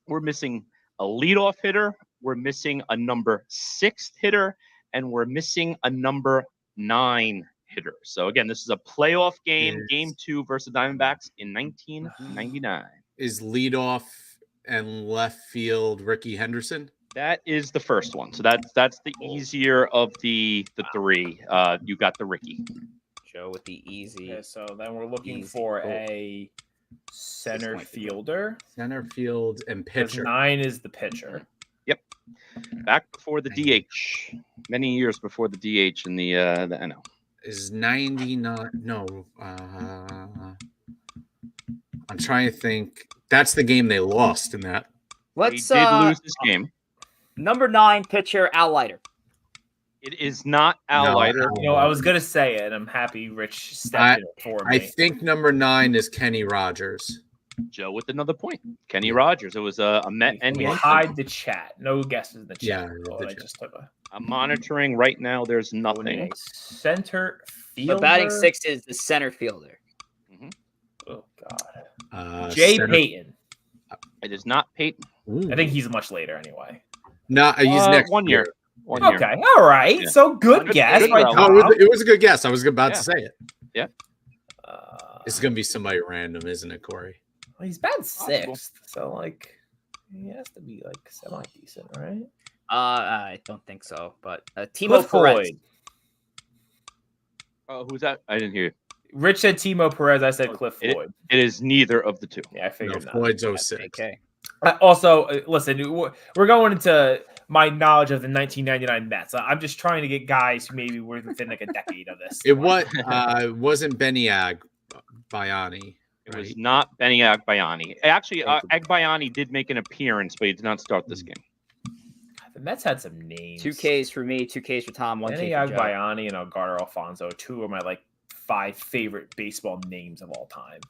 we're missing a leadoff hitter. We're missing a number 6 hitter, and we're missing a number 9 hitter. So again, this is a playoff game, Game 2 versus Diamondbacks in 1999. Is leadoff and left field Ricky Henderson? That is the first one. So that's the easier of the 3. You got the Ricky. Joe with the easy. Okay, so then we're looking for a center fielder. Center field and pitcher. 9 is the pitcher. Yep. Back before the DH. Many years before the DH in the NL. Is 99? No. I'm trying to think. That's the game they lost in that. Let's they did lose this game. Number 9 pitcher, Al Leiter. It is not Al No, Leiter. You know, I was gonna say it, and I'm happy Rich stepped in for me. I think number 9 is Kenny Rogers. Joe with another point. Kenny Rogers. It was a Met and We Yankee. hide the chat. No guesses in the chat. Yeah, Oh, the I chat. just took a I'm monitoring right now. There's nothing. center fielder. The batting 6 is the center fielder. Oh God. Jay Payton. It is not Peyton. I think he's much later anyway. No, he's next 1 year. 1 year. Okay, all right. Yeah. So good Good- guess, good right, route. Tom? Oh, it was a good guess. I was about Yeah. to say it. Yeah. It's gonna be somebody random, isn't it, Corey? Well, he's batting Possible. 6th, so like he has to be like semi decent, right? I don't think so, but Timo Cliff Perez. Floyd. Oh, who's that? I didn't hear you. Rich said Timo Perez. I said Cliff It- Floyd. It is neither of the two. Yeah, I No, figured not. Floyd's 06. Okay. Also, listen, we're going into my knowledge of the 1999 Mets. I'm just trying to get guys who maybe were within like a decade of this. It wasn't Benny Bayani. It was Right. not Benny Agbayani. Actually, Thank you. Agbayani did make an appearance, but he did not start this game. The Mets had some names. 2 Ks for me, 2 Ks for Tom, 1 Benny K for Joe. Agbayani and Algardo Alfonso, 2 of my like 5 favorite baseball names of all time.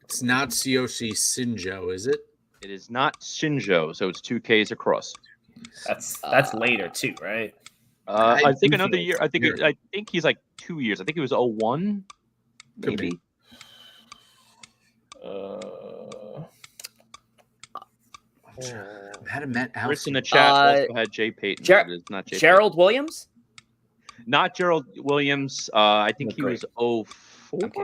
It's not Tsuyoshi Shinjo, is it? It is not Shinjo, so it's 2 Ks across. That's later too, right? I I think do another think year. it's I think he's like 2 years. I think it was 01, Could be. maybe. Had a Met Chris in outfield. the chat also had Jay Payton. Ger- but it is not Jay Gerald Williams? Payton. Not Gerald Williams. I think he Great. was 04. Okay,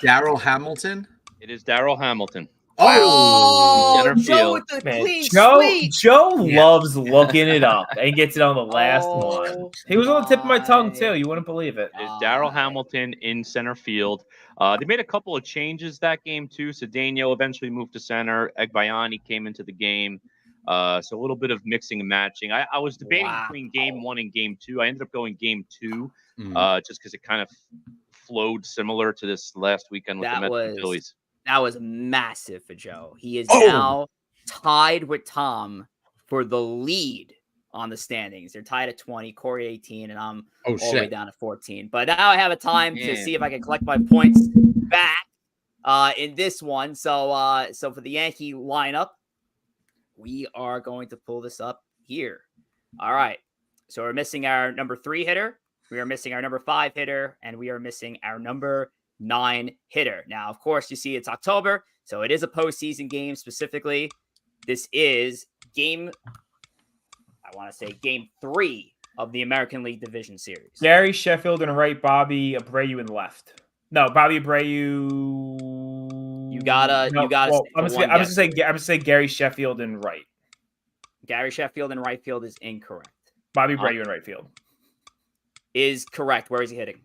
Darryl Hamilton. It is Darrell Hamilton. Oh, Center Joe field. with the Man, clean Joe sweep. loves looking it up and gets it on the last one. Oh, He was on the tip of my tongue my too. You wouldn't believe it. It is Darrell Hamilton in center field. They made a couple of changes that game too. Cedeno eventually moved to center. Egbayani came into the game. So a little bit of mixing and matching. I was debating Wow. between game 1 and game 2. I ended up going game 2 Mm. just because it kind of flowed similar to this last weekend with the That Mets and was- Phillies. That was massive for Joe. He is Oh. now tied with Tom for the lead on the standings. They're tied at 20, Corey 18, and I'm Oh all the way shit! down to 14. But now I have a time to Man. see if I can collect my points back in this one. So for the Yankee lineup, we are going to pull this up here. All right. So we're missing our number 3 hitter. We are missing our number 5 hitter, and we are missing our number 9 hitter. Now, of course, you see it's October, so it is a postseason game specifically. This is game 3 of the American League Division Series. Gary Sheffield and right, Bobby Abreu in left. No, Bobby Abreu. You gotta Well, stick I'm to just one gonna guess. say Gary Sheffield and right. Gary Sheffield in right field is incorrect. Bobby Abreu in right field. Is correct. Where is he hitting?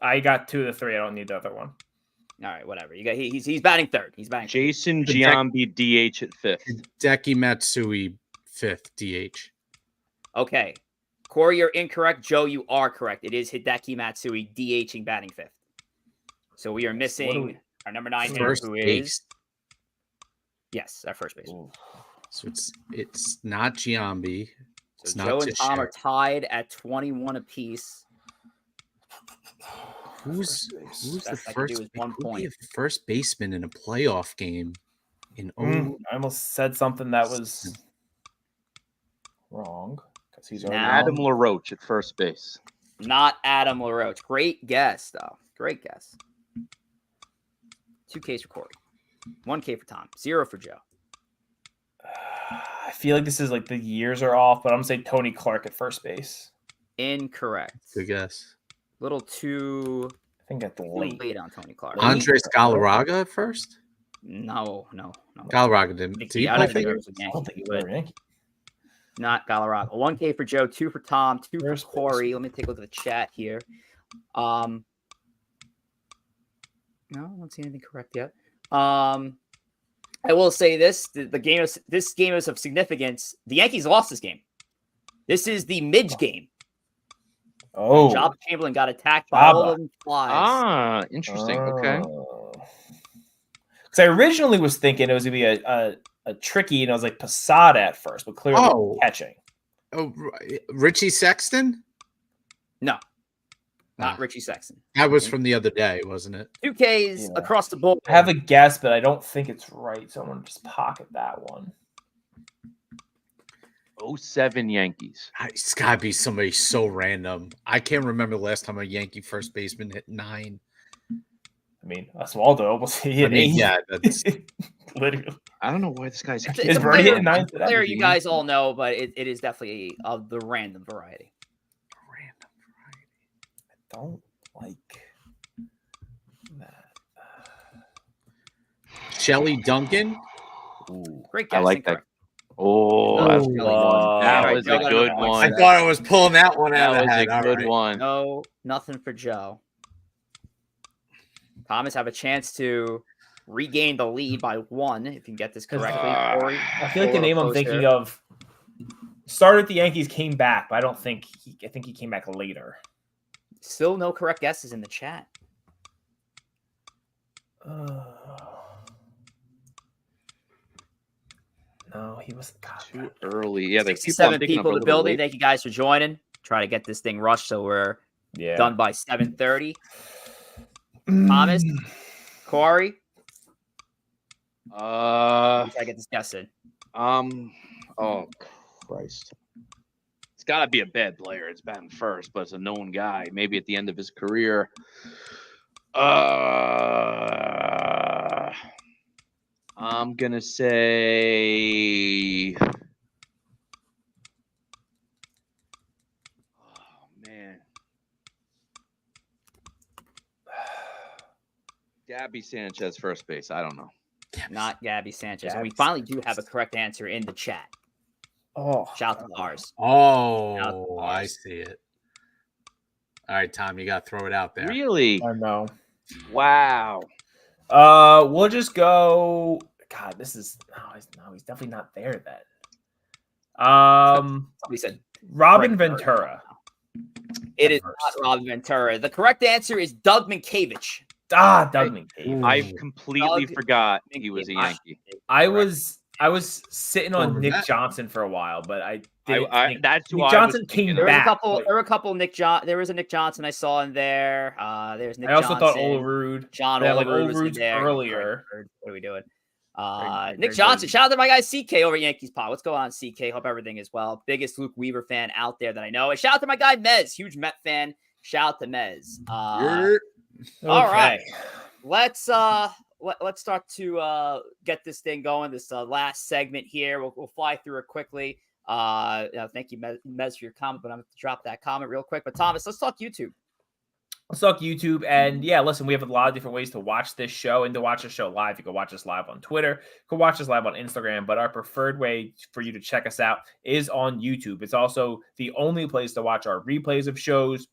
I got 2 of the 3. I don't need the other one. All right, whatever. You got he's batting third. He's batting third. Jason Giambi DH at 5th. Hideki Matsui, 5th DH. Okay. Corey, you're incorrect. Joe, you are correct. It is Hideki Matsui DHing batting 5th. So we are missing our number 9 hitter, First who base. is yes, our first base. So it's not Giambi. It's So not Joe and Tom Teixeira. are tied at 21 apiece. Who's the Best I can first? do is 1 who'd point. be a first baseman in a playoff game in I almost said something that was wrong because he's already Now- Adam LaRoche at first base. Not Adam LaRoche. Great guess, though. Great guess. 2 Ks for Corey. 1 K for Tom. 0 for Joe. I feel like this is like the years are off, but I'm gonna say Tony Clark at first base. Incorrect. Good guess. Little too I think at the late. late on Tony Clark. Andres Galarraga at first. No. Galarraga didn't. think Did he- he I play don't think for it you? was a I Yankee. don't think he He would. was a Yankee. Not Galarraga. 1 K for Joe, 2 for Tom, 2 for First base. Corey. Let me take a look at the chat here. No, I don't see anything correct yet. I will say this: this game is of significance. The Yankees lost this game. This is the Midge game. Oh, Job Chamberlain got attacked by all Jabba. of them flies. Ah, interesting. Okay. Oh. Because I originally was thinking it was going to be a tricky, and I was like Posada at first, but clearly catching. Oh, Richie Sexton? No, not Richie Sexton. That was from the other day, wasn't it? 2Ks across the board. I have a guess, but I don't think it's right, so I'm going to just pocket that one. 07 Yankees. It's got to be somebody so random. I can't remember the last time a Yankee first baseman hit 9. I mean, Oswaldo was he at 8? Yeah, that's literally. I don't know why this guy's. Is Bernie hitting 9 today? Player you guys all know, but it is definitely of the random variety. I don't like that. Shelly Duncan. Ooh. Great guess. I like that. Oh, that's a good one. That was a good one. I thought I was pulling that one out of the head. That was a good one. No, nothing for Joe. Thomas have a chance to regain the lead by 1 if you can get this correctly. Corey, I feel like the name I'm thinking of started at the Yankees, came back, but I think he came back later. Still no correct guesses in the chat. No, he was too early. Yeah, there's 67 people in the building. Thank you guys for joining. Try to get this thing rushed so we're done by 7:30. Thomas, Corey. I get this guess in. Oh Christ. It's got to be a bad player. It's batting first, but it's a known guy. Maybe at the end of his career. I'm going to say... Oh, man. Gabby Sanchez, first base. I don't know. Not Gabby Sanchez. And we finally do have a correct answer in the chat. Oh, shout out to Lars. Oh, I see it. All right, Tom, you got to throw it out there. Really? I know. Wow. We'll just go. God, this is he's definitely not there then. Somebody said Robin Ventura. It is not Robin Ventura. The correct answer is Doug Minkiewicz. Doug Minkiewicz. I completely forgot he was a Yankee. I was sitting on Nick Johnson for a while, but I didn't think that's Nick Johnson came back. There were a couple Nick Johnson. There was a Nick Johnson I saw in there. There's Nick Johnson. I also thought Olerud. John Olerud was there earlier. What are we doing? Nick Johnson. Shout out to my guy CK over at Yankees Pod. What's going on, CK? Hope everything is well. Biggest Luke Weaver fan out there that I know. And shout out to my guy Mez, huge Met fan. Shout out to Mez. All right, let's start to get this thing going. This last segment here, we'll fly through it quickly. Thank you, Mez, for your comment, but I'm going to drop that comment real quick. But Thomas, let's talk YouTube. Let's talk YouTube. And yeah, listen, we have a lot of different ways to watch this show and to watch the show live. You can watch us live on Twitter. You can watch us live on Instagram. But our preferred way for you to check us out is on YouTube. It's also the only place to watch our replays of shows,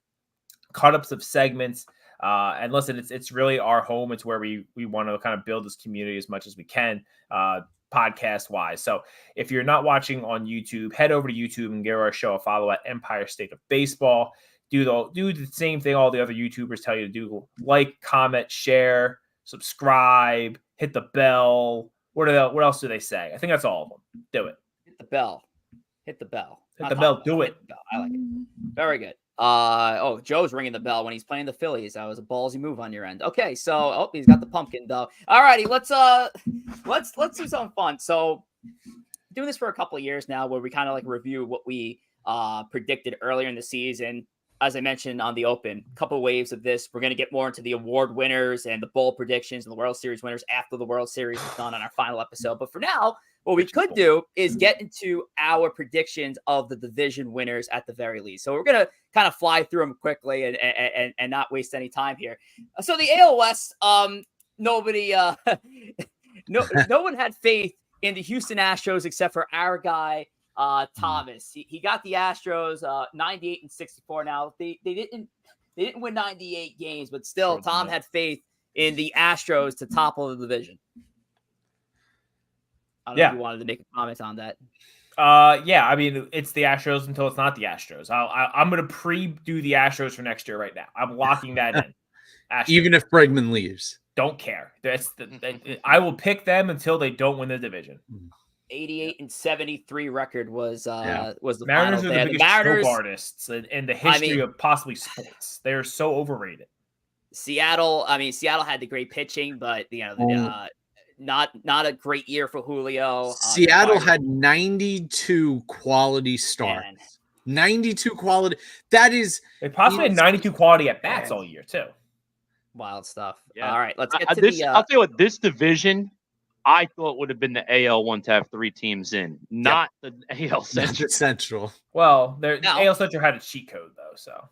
cut-ups of segments. And listen, it's really our home. It's where we want to kind of build this community as much as we can, podcast-wise. So if you're not watching on YouTube, head over to YouTube and give our show a follow at Empire State of Baseball. Do the same thing all the other YouTubers tell you to do. Like, comment, share, subscribe, hit the bell. What else do they say? I think that's all of them. Do it. Hit the bell. Hit the bell. Hit the bell. Do it. I like it. Very good. Joe's ringing the bell when he's playing the Phillies. That was a ballsy move on your end. Okay, so he's got the pumpkin though. All righty, let's do something fun. So doing this for a couple of years now, where we kind of like review what we predicted earlier in the season. As I mentioned on the open, a couple of waves of this. We're going to get more into the award winners and the bowl predictions and the World Series winners after the World Series is done on our final episode. But for now, what we could do is get into our predictions of the division winners at the very least. So we're going to kind of fly through them quickly and not waste any time here. So the AL West, nobody, no one had faith in the Houston Astros except for our guy, Thomas. He got the Astros 98-64. Now they didn't win 98 games, but still Tom had faith in the Astros to topple the division. I don't know if you wanted to make a comment on that. Yeah, I mean, it's the Astros until it's not the Astros. I'm going to do the Astros for next year right now. I'm locking that in. Even if Bregman leaves. don't care. I will pick them until they don't win the division. 88-73 record was the Mariners final are there. the biggest trope artists in the history of possibly sports. They're so overrated. Seattle had the great pitching, but not a great year for Julio. Seattle had 92 quality starts. Man. 92 quality. That is, they possibly had 92 quality at bats all year too. Wild stuff. Yeah. All right, let's get to this. I'll tell you what, this division, I thought would have been the AL one to have 3 teams in, not the AL Central. Well, the AL Central had a cheat code though, so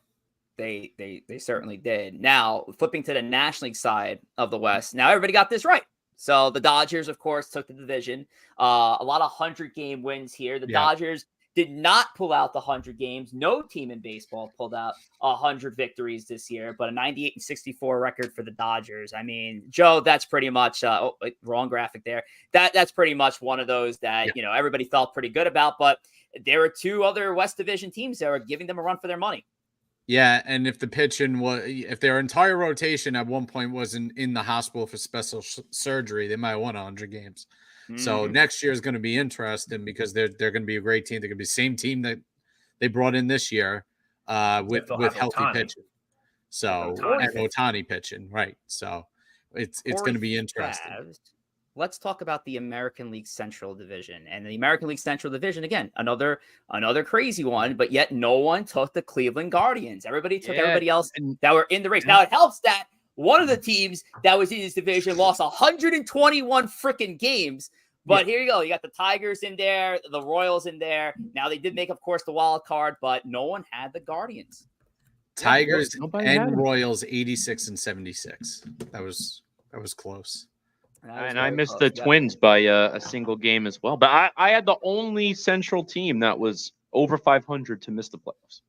they certainly did. Now flipping to the National League side of the West. Now everybody got this right. So the Dodgers, of course, took the division. A lot of 100-game wins here. The Dodgers did not pull out the 100 games. No team in baseball pulled out 100 victories this year, but a 98-64 record for the Dodgers. I mean, Joe, that's pretty much wrong graphic there. That's pretty much one of those that everybody felt pretty good about. But there were 2 other West Division teams that were giving them a run for their money. Yeah, and if if their entire rotation at one point wasn't in the hospital for special surgery, they might have won 100 games. So next year is going to be interesting because they're going to be a great team. They're going to be the same team that they brought in this year with healthy pitching. So and Ohtani pitching, right? So it's going to be interesting. Favs, let's talk about the American League Central Division. And the American League Central Division, again, another crazy one, but yet no one took the Cleveland Guardians. Everybody took everybody else that were in the race. Now it helps that one of the teams that was in this division lost 121 freaking games. But here you go. You got the Tigers in there, the Royals in there. Now they did make, of course, the wild card, but no one had the Guardians. Tigers and Royals 86 and 76. That was close. And I missed the Twins by a single game as well. But I had the only Central team that was over 500 to miss the playoffs.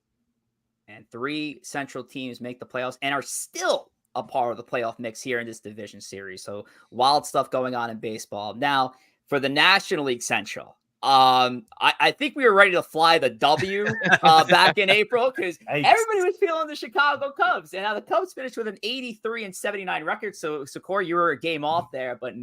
And 3 Central teams make the playoffs and are still a part of the playoff mix here in this division series. So wild stuff going on in baseball. Now, for the National League Central, I think we were ready to fly the W back in April because everybody was feeling the Chicago Cubs. And now the Cubs finished with an 83-79 record. So Corey, you were a game off there, but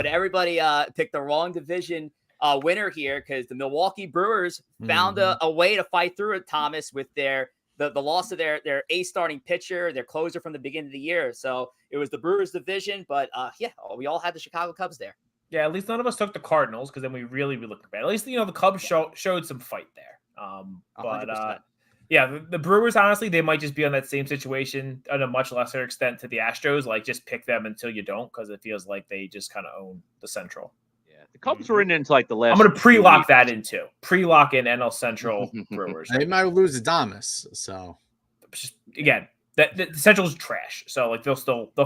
everybody picked the wrong division winner here because the Milwaukee Brewers found a way to fight through it, Thomas, with the loss of their ace starting pitcher, their closer from the beginning of the year. So it was the Brewers division, but we all had the Chicago Cubs there. Yeah, at least none of us took the Cardinals because then we really looked bad. At least the Cubs showed some fight there. The Brewers, honestly, they might just be on that same situation on a much lesser extent to the Astros. Like, just pick them until you don't, because it feels like they just kind of own the Central. Yeah, the Cubs were in into like the last. I'm going to pre-lock that in too. Pre-lock in NL Central Brewers. They might lose Adames, so again, the Central's trash. So like they'll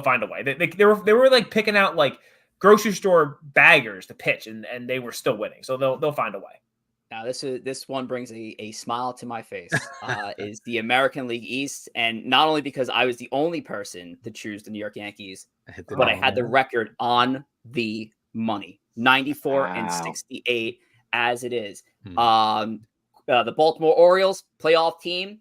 find a way. They were like picking out like grocery store baggers to pitch, and they were still winning. So they'll find a way. Now this one brings a smile to my face. Is the American League East, and not only because I was the only person to choose the New York Yankees, but I had the record on the money, 94-68 as it is. The Baltimore Orioles playoff team,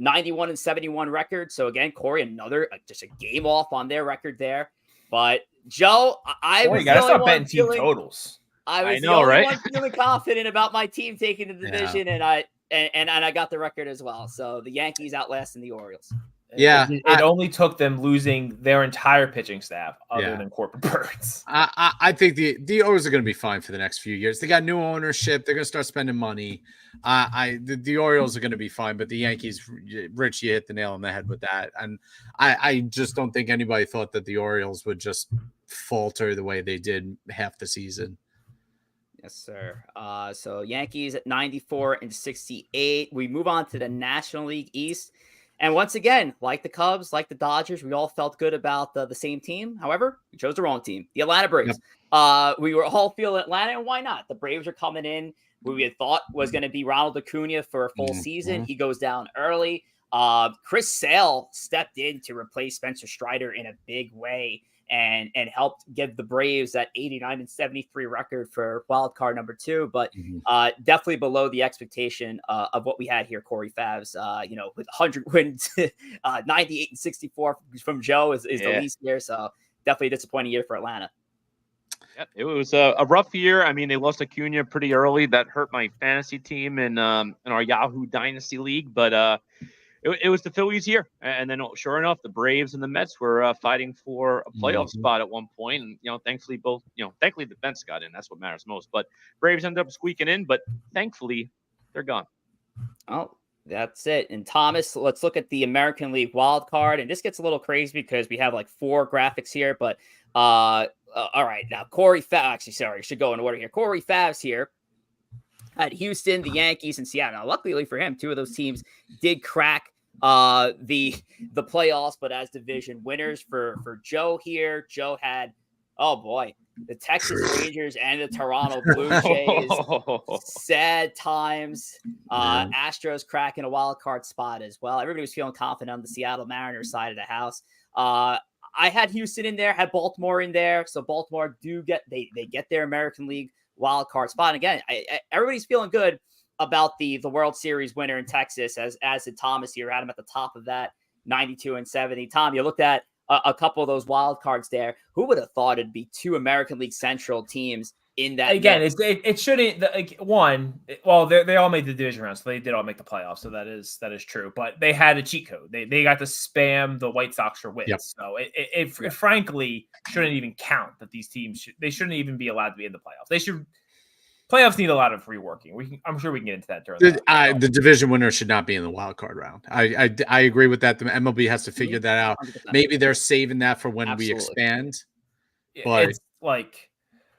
91-71 record. So again, Corey, another just a game off on their record there. But Joe, you gotta stop betting team totals. I was the only one feeling confident about my team taking the division, and I got the record as well. So the Yankees outlasting the Orioles. Yeah, it only took them losing their entire pitching staff, other than Corbin Burns. I think the O's are going to be fine for the next few years. They got new ownership. They're going to start spending money. The Orioles are going to be fine, but the Yankees, Rich, you hit the nail on the head with that. And I just don't think anybody thought that the Orioles would just falter the way they did half the season. Yes, sir. So Yankees at 94-68. We move on to the National League East. And once again, like the Cubs, like the Dodgers, we all felt good about the same team. However, we chose the wrong team, the Atlanta Braves. Yep. We were all feeling Atlanta, and why not? The Braves are coming in. Who we had thought was going to be Ronald Acuna for a full season. He goes down early. Chris Sale stepped in to replace Spencer Strider in a big way and helped give the Braves that 89-73 record for wild card number 2, but definitely below the expectation of what we had here, Corey Favs. With 100 wins, 98-64 from Joe is the least here. So definitely a disappointing year for Atlanta. Yeah, it was a rough year. I mean, they lost Acuna pretty early. That hurt my fantasy team in our Yahoo Dynasty League. But it was the Phillies' year, and then sure enough, the Braves and the Mets were fighting for a playoff spot at one point. And thankfully thankfully the Mets got in. That's what matters most. But Braves ended up squeaking in, but thankfully they're gone. Oh, that's it. And Thomas, let's look at the American League wild card. And this gets a little crazy because we have like 4 graphics here. But all right, now Corey Favs. Actually, sorry, I should go in order here. Corey Favs here at Houston, the Yankees, and Seattle. Now, luckily for him, 2 of those teams did crack the playoffs, but as division winners for Joe here. Joe had, oh boy, the Texas Rangers and the Toronto Blue Jays. Sad times. Astros cracking a wild card spot as well. Everybody was feeling confident on the Seattle Mariners side of the house. I had Houston in there, had Baltimore in there. So Baltimore they get their American League wild card spot. And again, everybody's feeling good about the World Series winner in Texas, as did Thomas here. Had him at the top of that 92 and 70. Tom, you looked at a couple of those wild cards there. Who would have thought it'd be 2 American League Central teams in that? Again, it shouldn't. They all made the division round, so they did all make the playoffs. So that is true. But they had a cheat code. They got to spam the White Sox for wins. Yep. So it frankly shouldn't even count that these teams they shouldn't even be allowed to be in the playoffs. They should. Playoffs need a lot of reworking. I'm sure we can get into that during the division winner should not be in the wild card round. I agree with that. The MLB has to figure that out. 100%. Maybe they're saving that for when we expand. But it's like,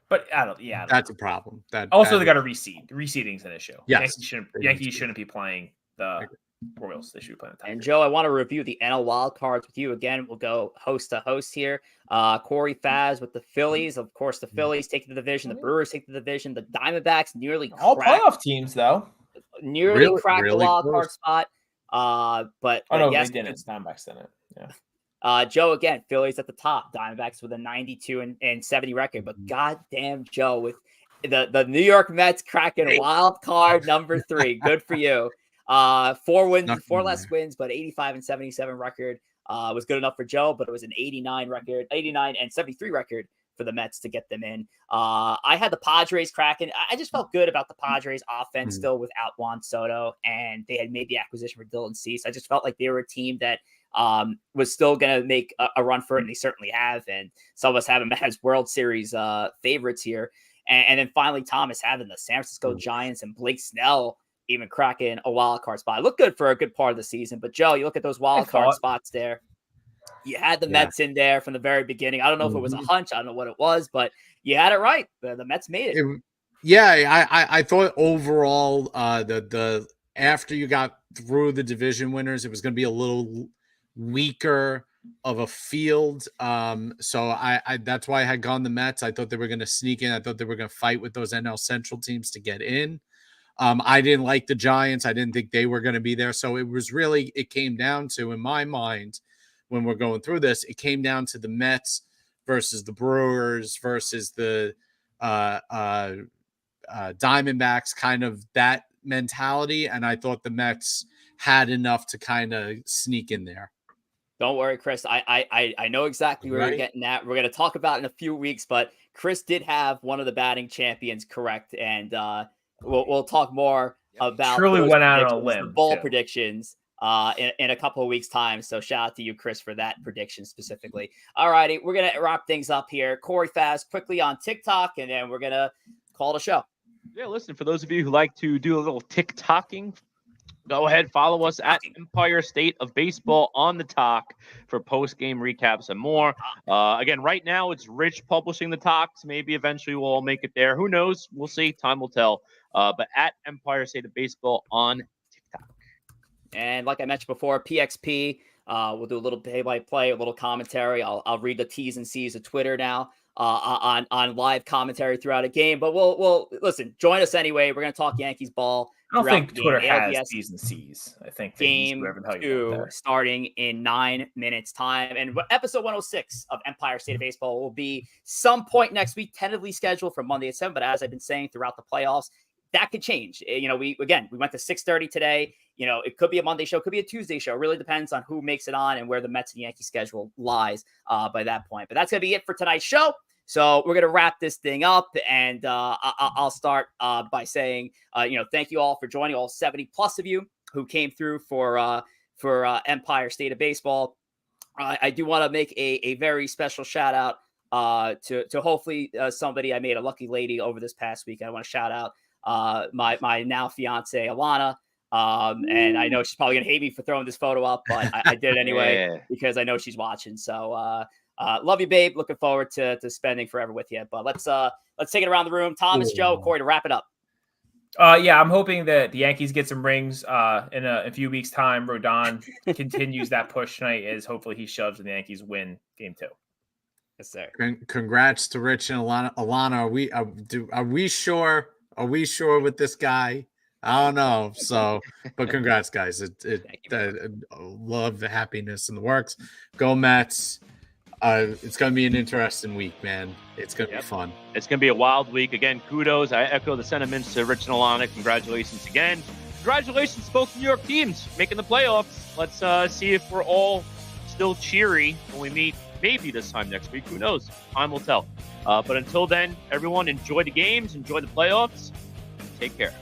but I don't. Yeah, that's a problem. They got to reseed. Reseeding is an issue. Yes, Yankees shouldn't be playing the Royals. They should be playing the Tigers. And Joe, I want to review the NL wild cards with you again. We'll go host to host here. Corey Favs with the Phillies. Of course, the Phillies take the division. The Brewers take the division. The Diamondbacks nearly all playoff teams though. Nearly cracked the wild card spot. But yes, they didn't. Diamondbacks didn't. Yeah. Joe, again, Phillies at the top. Diamondbacks with a 92 and 70 record. But goddamn, Joe, with the New York Mets cracking wild card number 3. Good for you. 4 less wins, but 85 and 77 record was good enough for Joe, but it was an 89 and 73 record for the Mets to get them in. I had the Padres cracking. I just felt good about the Padres offense still without Juan Soto, and they had made the acquisition for Dylan Cease. I just felt like they were a team that was still going to make a run for it, and they certainly have. And some of us have them as World Series favorites here. And then finally, Thomas having the San Francisco Giants and Blake Snell even cracking a wild card spot. It looked good for a good part of the season, but Joe, you look at those wild card spots there. You had the Mets in there from the very beginning. I don't know if it was a hunch. I don't know what it was, but you had it right. The Mets made it. I thought overall, the after you got through the division winners, it was going to be a little weaker of a field. So I that's why I had gone the Mets. I thought they were going to sneak in. I thought they were going to fight with those NL Central teams to get in. I didn't like the Giants. I didn't think they were going to be there. So it came down to, in my mind, when we're going through this, it came down to the Mets versus the Brewers versus the Diamondbacks, kind of that mentality. And I thought the Mets had enough to kind of sneak in there. Don't worry, Chris. I know exactly where you're getting at. We're going to talk about it in a few weeks, but Chris did have one of the batting champions correct. And we'll talk more about truly went out on a limb. Bowl predictions in a couple of weeks' time. So shout out to you, Chris, for that prediction specifically. All righty, we're gonna wrap things up here. Corey Favs quickly on TikTok, and then we're gonna call it a show. Yeah, listen, for those of you who like to do a little TikToking, go ahead, follow us at Empire State of Baseball on the talk for post-game recaps and more. Again, right now it's Rich publishing the talks. Maybe eventually we'll all make it there. Who knows? We'll see. Time will tell. But at Empire State of Baseball on TikTok. And like I mentioned before, PXP, we'll do a little play-by-play, a little commentary. I'll read the T's and C's of Twitter now on live commentary throughout a game. But we'll listen, join us anyway. We're going to talk Yankees ball. I don't think Twitter has T's and C's. I think game 2 starting in 9 minutes time. And episode 106 of Empire State of Baseball will be some point next week, tentatively scheduled for Monday at 7. But as I've been saying throughout the playoffs, that could change. We went to 6:30 today. it could be a Monday show, it could be a Tuesday show. It really depends on who makes it on and where the Mets and Yankees schedule lies by that point. But that's going to be it for tonight's show. So we're going to wrap this thing up, and I'll start by saying, thank you all for joining, all 70 plus of you who came through for Empire State of Baseball. I do want to make a very special shout out to hopefully somebody I made a lucky lady over this past week. I want to shout out my now fiance Alana. And I know she's probably gonna hate me for throwing this photo up, but I did it anyway because I know she's watching. So love you, babe. Looking forward to spending forever with you. But let's take it around the room. Thomas, Joe, Corey, to wrap it up. I'm hoping that the Yankees get some rings in a few weeks' time. Rodon continues that push tonight as hopefully he shoves and the Yankees win game 2. Yes, sir. Congrats to Rich and Alana. Alana, are we sure? Are we sure with this guy? I don't know. So, but congrats, guys. Love the happiness in the works. Go Mets. It's going to be an interesting week, man. It's going to be fun. It's going to be a wild week. Again, kudos. I echo the sentiments to Rich and Alana. Congratulations again. Congratulations to both New York teams making the playoffs. Let's see if we're all still cheery when we meet maybe this time next week. Who knows? Time will tell. But until then, everyone, enjoy the games. Enjoy the playoffs. Take care.